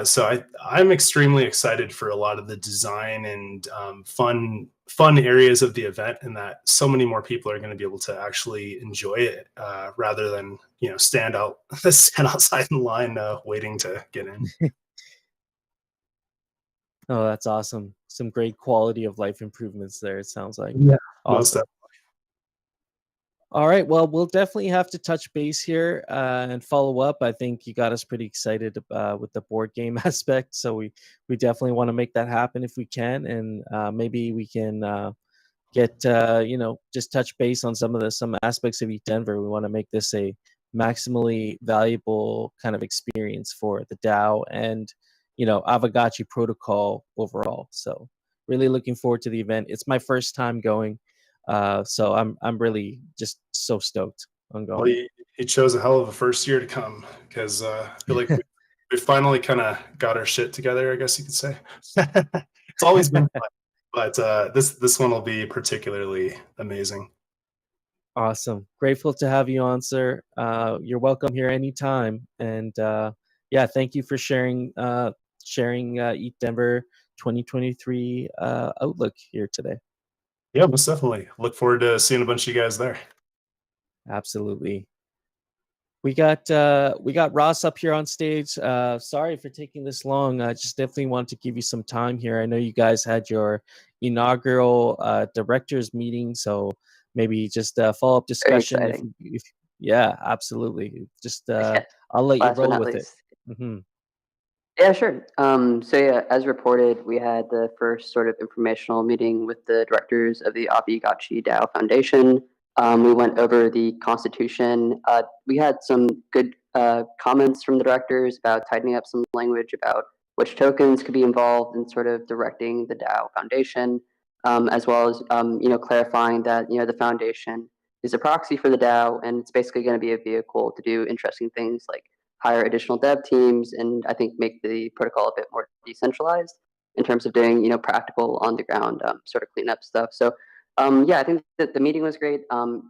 So I'm extremely excited for a lot of the design and fun areas of the event, and that so many more people are going to be able to actually enjoy it rather than stand outside in line waiting to get in. Oh, that's awesome. Some great quality of life improvements there, it sounds like. Yeah, awesome. All right. Well, we'll definitely have to touch base here and follow up. I think you got us pretty excited with the board game aspect, so we definitely want to make that happen if we can, and maybe we can get just touch base on some aspects of Eat Denver. We want to make this a maximally valuable kind of experience for the DAO and Aavegotchi protocol overall. So really looking forward to the event. It's my first time going. So I'm really just so stoked on going. Well, you chose a hell of a first year to come, because I feel like we finally kind of got our shit together, I guess you could say. It's always been fun, but this one will be particularly amazing. Awesome. Grateful to have you on, sir. You're welcome here anytime. And yeah, thank you for sharing Eat Denver 2023 outlook here today. Yeah, most definitely. Look forward to seeing a bunch of you guys there. Absolutely. We got Ross up here on stage. Sorry for taking this long. I just definitely want to give you some time here. I know you guys had your inaugural directors meeting, so maybe just a follow-up discussion. Yeah, absolutely. Just I'll let you roll with it. Mm-hmm. Yeah, sure. So yeah, as reported, we had the first sort of informational meeting with the directors of the Aavegotchi DAO Foundation. We went over the Constitution. We had some good comments from the directors about tightening up some language about which tokens could be involved in sort of directing the DAO Foundation, as well as clarifying that the foundation is a proxy for the DAO, and it's basically going to be a vehicle to do interesting things like hire additional dev teams, and I think make the protocol a bit more decentralized in terms of doing practical on the ground sort of cleanup stuff. So yeah, I think that the meeting was great.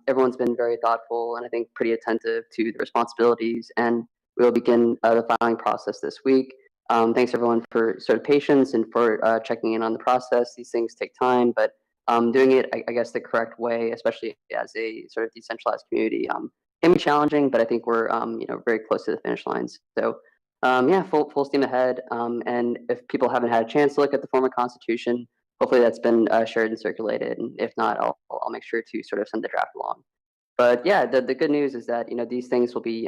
Everyone's been very thoughtful and I think pretty attentive to the responsibilities, and we will begin the filing process this week. Thanks everyone for sort of patience and for checking in on the process. These things take time, but doing it, I guess, the correct way, especially as a sort of decentralized community, can be challenging, but I think we're very close to the finish lines. So yeah, full steam ahead. And if people haven't had a chance to look at the former constitution, hopefully that's been shared and circulated. And if not, I'll make sure to sort of send the draft along. But yeah, the good news is that these things will be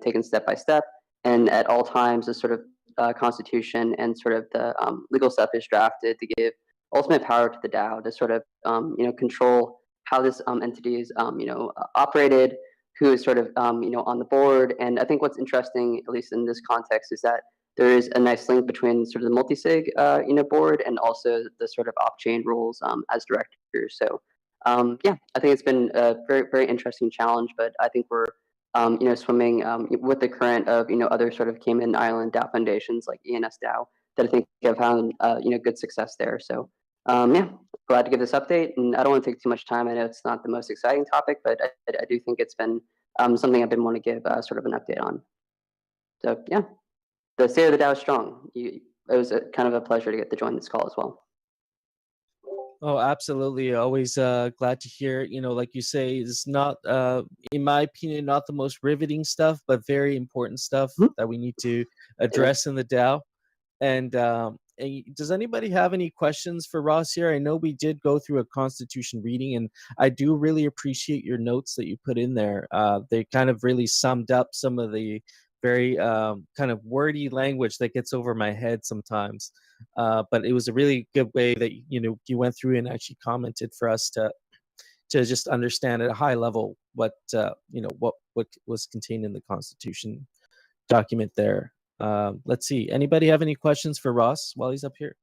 taken step by step, and at all times the sort of constitution and sort of the legal stuff is drafted to give ultimate power to the DAO to sort of control how this entity is operated, who is sort of on the board. And I think what's interesting, at least in this context, is that there is a nice link between sort of the multi-sig board and also the sort of off-chain rules as directors. So yeah, I think it's been a very interesting challenge, but I think we're swimming with the current of other sort of Cayman Island DAO foundations like ENS DAO that I think have found good success there. So yeah, glad to give this update, and I don't want to take too much time. I know it's not the most exciting topic, but I do think it's been something I've been wanting to give sort of an update on. So yeah, the state of the DAO is strong. It was kind of a pleasure to get to join this call as well. Oh, absolutely. Always glad to hear. Like you say, it's not, in my opinion, not the most riveting stuff, but very important stuff that we need to address in the DAO. And does anybody have any questions for Ross here? I know we did go through a constitution reading, and I do really appreciate your notes that you put in there. They kind of really summed up some of the very kind of wordy language that gets over my head sometimes. But it was a really good way that you went through and actually commented for us to just understand at a high level what was contained in the Constitution document there. Let's see. Anybody have any questions for Ross while he's up here?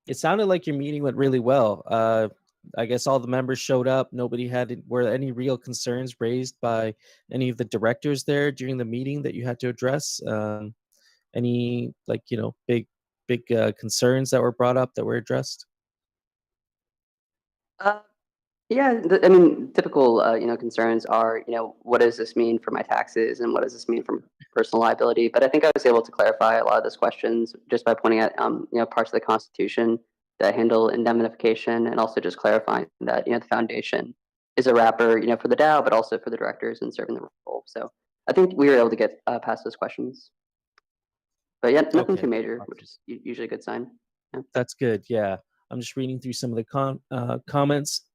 It sounded like your meeting went really well. I guess all the members showed up. Were any real concerns raised by any of the directors there during the meeting that you had to address? Any big concerns that were brought up that were addressed? Yeah, I mean, typical concerns are what does this mean for my taxes and what does this mean for personal liability? But I think I was able to clarify a lot of those questions just by pointing at parts of the Constitution that handle indemnification, and also just clarifying that the foundation is a wrapper for the DAO, but also for the directors and serving the role. So I think we were able to get past those questions. But yeah, nothing too major, which is usually a good sign. Yeah. That's good. Yeah, I'm just reading through some of the comments.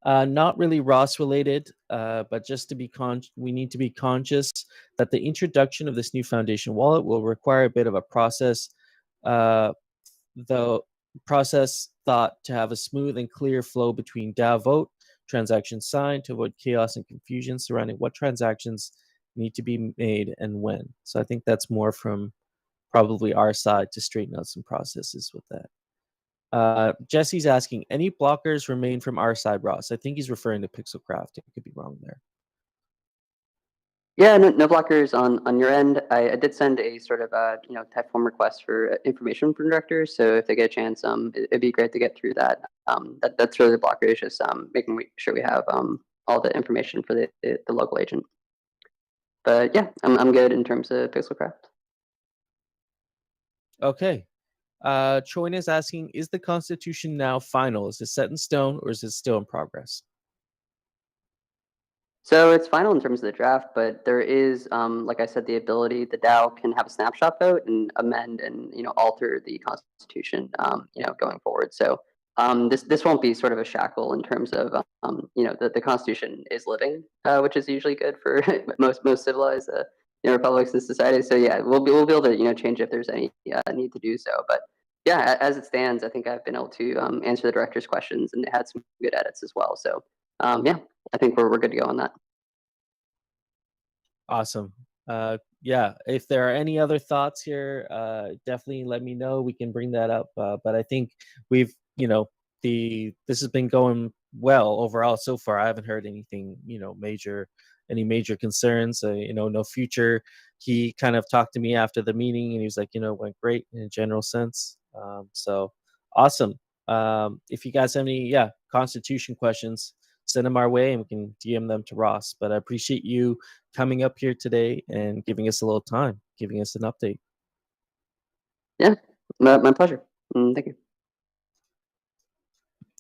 Not really Ross related, but just to be we need to be conscious that the introduction of this new foundation wallet will require a bit of a process. The process thought to have a smooth and clear flow between DAO vote, transaction signed to avoid chaos and confusion surrounding what transactions need to be made and when. So I think that's more from probably our side to straighten out some processes with that. Jesse's asking, any blockers remain from our side, Ross? I think he's referring to Pixelcraft. I could be wrong there. Yeah, no blockers on your end. I did send a sort of type form request for information from directors. So if they get a chance, it'd be great to get through that. That's really the blocker, is just making sure we have all the information for the local agent. But yeah, I'm good in terms of Pixelcraft. Okay. Choin is asking, is the Constitution now final? Is it set in stone, or is it still in progress? So it's final in terms of the draft, but there is, like I said, the ability the DAO can have a snapshot vote and amend and alter the Constitution, going forward. So this won't be sort of a shackle in terms of the Constitution is living, which is usually good for most civilized republics and societies. So yeah, we'll be able to change if there's any need to do so. But yeah, as it stands, I think I've been able to answer the director's questions, and it had some good edits as well. So yeah, I think we're good to go on that. Awesome. Yeah, if there are any other thoughts here, definitely let me know. We can bring that up. But I think we've, this has been going well overall so far. I haven't heard anything, any major concerns. No future. He kind of talked to me after the meeting, and he was like, it went great in a general sense. So awesome. If you guys have any, Constitution questions, send them our way and we can DM them to Ross. But I appreciate you coming up here today and giving us a little time, giving us an update. Yeah, my pleasure. Thank you.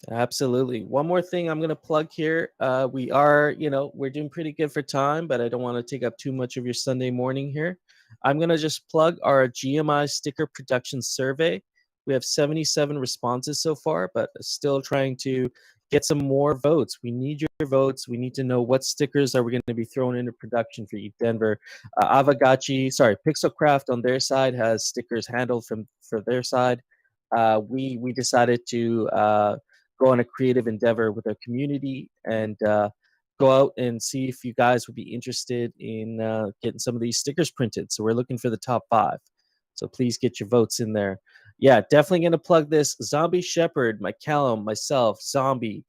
Absolutely. One more thing I'm going to plug here. We are, we're doing pretty good for time, but I don't want to take up too much of your Sunday morning here. I'm going to just plug our GMI sticker production survey. We have 77 responses so far, but still trying to get some more votes. We need your votes. We need to know what stickers are we going to be throwing into production for you, Denver. Pixelcraft on their side has stickers handled for their side. We decided to go on a creative endeavor with our community and go out and see if you guys would be interested in getting some of these stickers printed. So we're looking for the top 5. So please get your votes in there. Yeah, definitely going to plug this. ZombieShepherd, McCallum, myself, Zombie.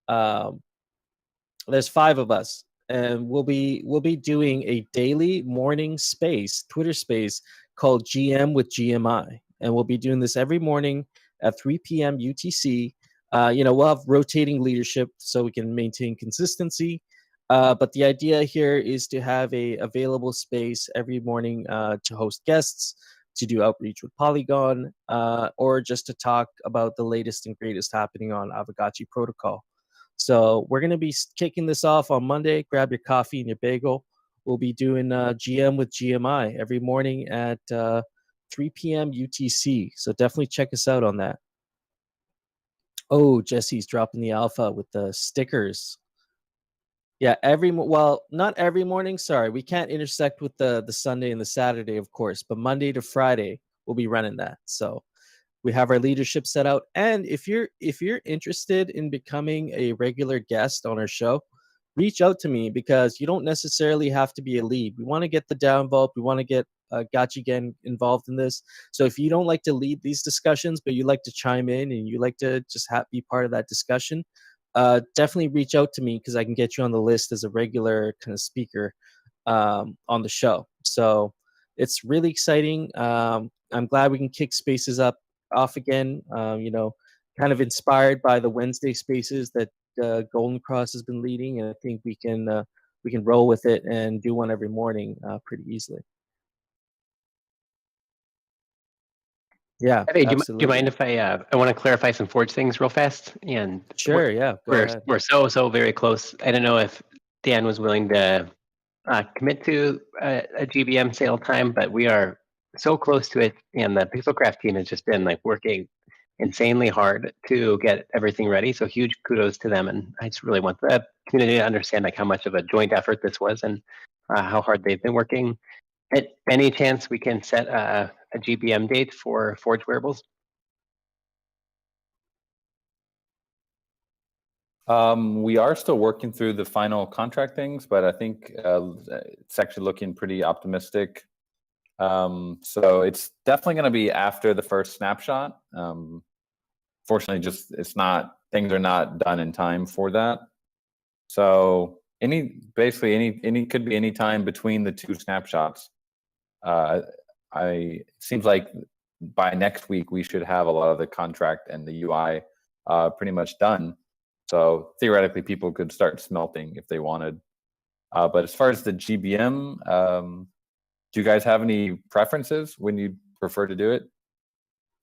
There's 5 of us, and we'll be doing a daily morning space, Twitter space called GM with GMI, and we'll be doing this every morning at 3 p.m. UTC. We'll have rotating leadership so we can maintain consistency. But the idea here is to have a available space every morning to host guests, to do outreach with Polygon, or just to talk about the latest and greatest happening on Aavegotchi protocol. So we're going to be kicking this off on Monday. Grab your coffee and your bagel. We'll be doing GM with GMI every morning at 3 p.m. UTC. So definitely check us out on that. Oh, Jesse's dropping the alpha with the stickers. Yeah, not every morning. Sorry, we can't intersect with the Sunday and the Saturday, of course, but Monday to Friday we'll be running that. So we have our leadership set out, and if you're interested in becoming a regular guest on our show, reach out to me, because you don't necessarily have to be a lead. We want to get the DAO involved. We want to get Gotchi Gang involved in this. So if you don't like to lead these discussions, but you like to chime in and you like to just be part of that discussion, definitely reach out to me, because I can get you on the list as a regular kind of speaker on the show. So it's really exciting. I'm glad we can kick spaces off again. Kind of inspired by the Wednesday spaces that Golden Cross has been leading, and I think we can roll with it and do one every morning pretty easily. Yeah, Hey, do absolutely. you mind if I want to clarify some Forge things real fast? And sure, yeah, go ahead. We're so very close. I don't know if Dan was willing to commit to a GBM sale time, but we are so close to it, and the Pixelcraft team has just been like working insanely hard to get everything ready. So huge kudos to them, and I just really want the community to understand like how much of a joint effort this was, and how hard they've been working. At any chance we can set a GBM date for Forge Wearables? We are still working through the final contract things, but I think it's actually looking pretty optimistic. So it's definitely going to be after the first snapshot. Fortunately, things are not done in time for that. So any could be any time between the 2 snapshots. It seems like by next week we should have a lot of the contract and the UI pretty much done. So theoretically, people could start smelting if they wanted. But as far as the GBM, do you guys have any preferences when you prefer to do it?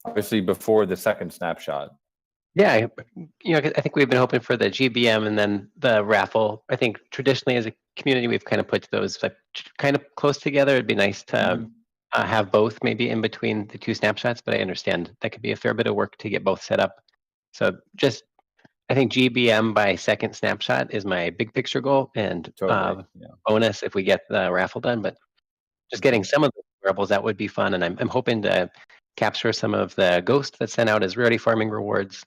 Obviously, before the second snapshot. Yeah, I think we've been hoping for the GBM and then the raffle. I think traditionally as a community, we've kind of put those like kind of close together. It'd be nice to have both maybe in between the 2 snapshots, but I understand that could be a fair bit of work to get both set up. So I think GBM by second snapshot is my big picture goal, and Totally, bonus if we get the raffle done. But just getting some of the wearables, that would be fun, and I'm hoping to capture some of the ghost that's sent out as rarity farming rewards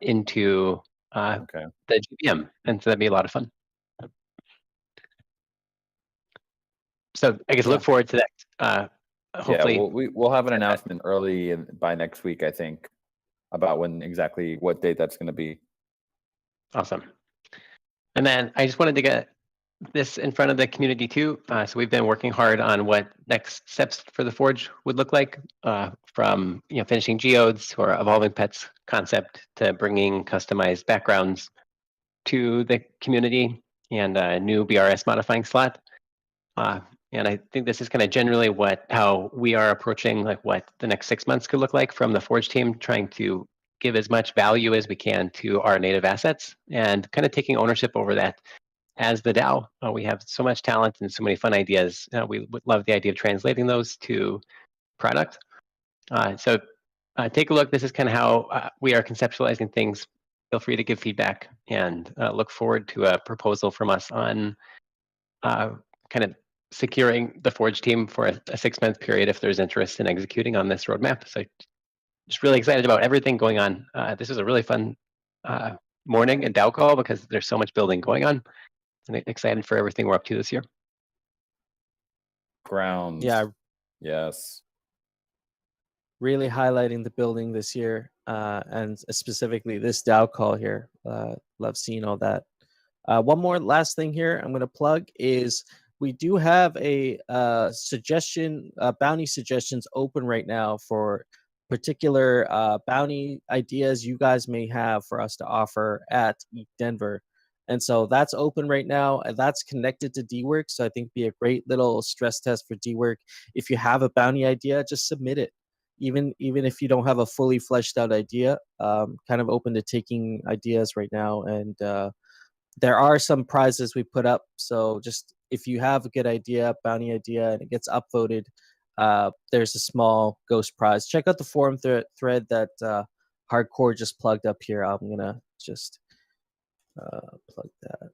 into the GBM, and so that'd be a lot of fun. So I guess look forward to that. Hopefully, yeah, we'll have an announcement early by next week, I think, about what date that's going to be. Awesome. And then I just wanted to get this in front of the community too. So we've been working hard on what next steps for the Forge would look like, from finishing geodes or evolving pets concept to bringing customized backgrounds to the community and a new BRS modifying slot. And I think this is kind of generally how we are approaching like what the next 6 months could look like from the Forge team, trying to give as much value as we can to our native assets and kind of taking ownership over that. As the DAO, we have so much talent and so many fun ideas. We would love the idea of translating those to product. So take a look. This is kind of how we are conceptualizing things. Feel free to give feedback and look forward to a proposal from us on kind of securing the Forge team for a 6-month period if there's interest in executing on this roadmap. So just really excited about everything going on. This was a really fun morning and DAO call because there's so much building going on. And excited for everything we're up to this year. Grounds. Yeah. Yes. Really highlighting the building this year, and specifically this DAO call here. Love seeing all that. One more last thing here I'm going to plug is we do have a suggestion, bounty suggestions open right now for particular bounty ideas you guys may have for us to offer at Eat Denver. And so that's open right now, and that's connected to DWork. So I think be a great little stress test for DWork. If you have a bounty idea, just submit it. Even if you don't have a fully fleshed out idea, kind of open to taking ideas right now. And there are some prizes we put up. So just if you have a good idea, bounty idea, and it gets upvoted, there's a small ghost prize. Check out the forum thread that Hardcore just plugged up here. I'm gonna just plug that.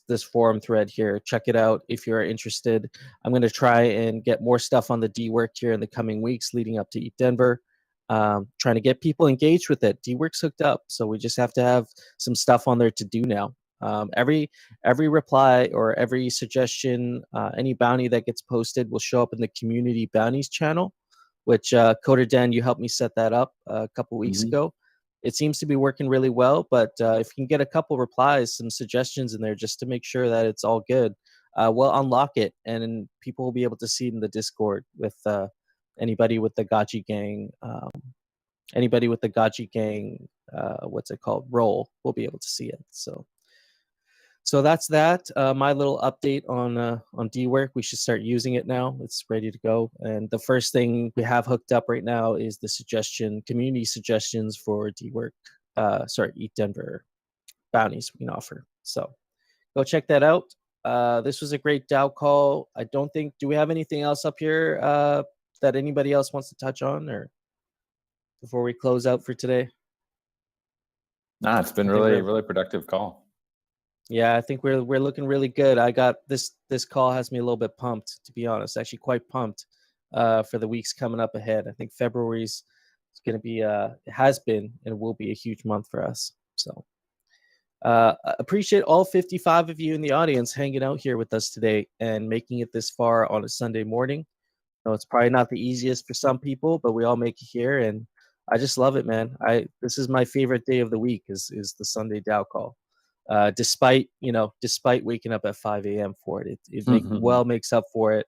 This forum thread here. Check it out if you're interested. I'm going to try and get more stuff on the DWork here in the coming weeks leading up to Eat Denver. Trying to get people engaged with it. DWork's hooked up, so we just have to have some stuff on there to do now. Every reply or every suggestion, any bounty that gets posted will show up in the community bounties channel, which Coder Dan, you helped me set that up a couple weeks ago. It seems to be working really well, but if you can get a couple replies, some suggestions in there just to make sure that it's all good, we'll unlock it, and people will be able to see it in the Discord with anybody with the Gotchi gang. Anybody with the Gotchi gang, what's it called? Role will be able to see it. So that's that. My little update on DWork. We should start using it now. It's ready to go. And the first thing we have hooked up right now is the community suggestions for DWork. Eat Denver bounties we can offer. So go check that out. This was a great DAO call. I don't think. Do we have anything else up here that anybody else wants to touch on, or before we close out for today? Nah, it's been really productive call. Yeah, I think we're looking really good. I got this call has me a little bit pumped, to be honest. Actually, quite pumped for the weeks coming up ahead. I think February's going to be it has been and will be a huge month for us. So appreciate all 55 of you in the audience hanging out here with us today and making it this far on a Sunday morning. I know it's probably not the easiest for some people, but we all make it here, and I just love it, man. This is my favorite day of the week is the Sunday DAO call. Despite waking up at 5 a.m. for it, it makes up for it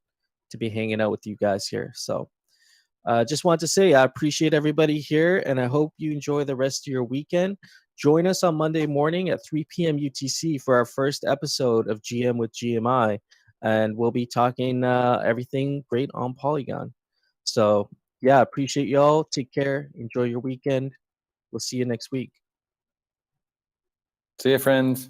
to be hanging out with you guys here. So just want to say I appreciate everybody here, and I hope you enjoy the rest of your weekend. Join us on Monday morning at 3 p.m. UTC for our first episode of GM with GMI, and we'll be talking everything great on Polygon. So yeah, appreciate y'all. Take care. Enjoy your weekend. We'll see you next week. See you, friends.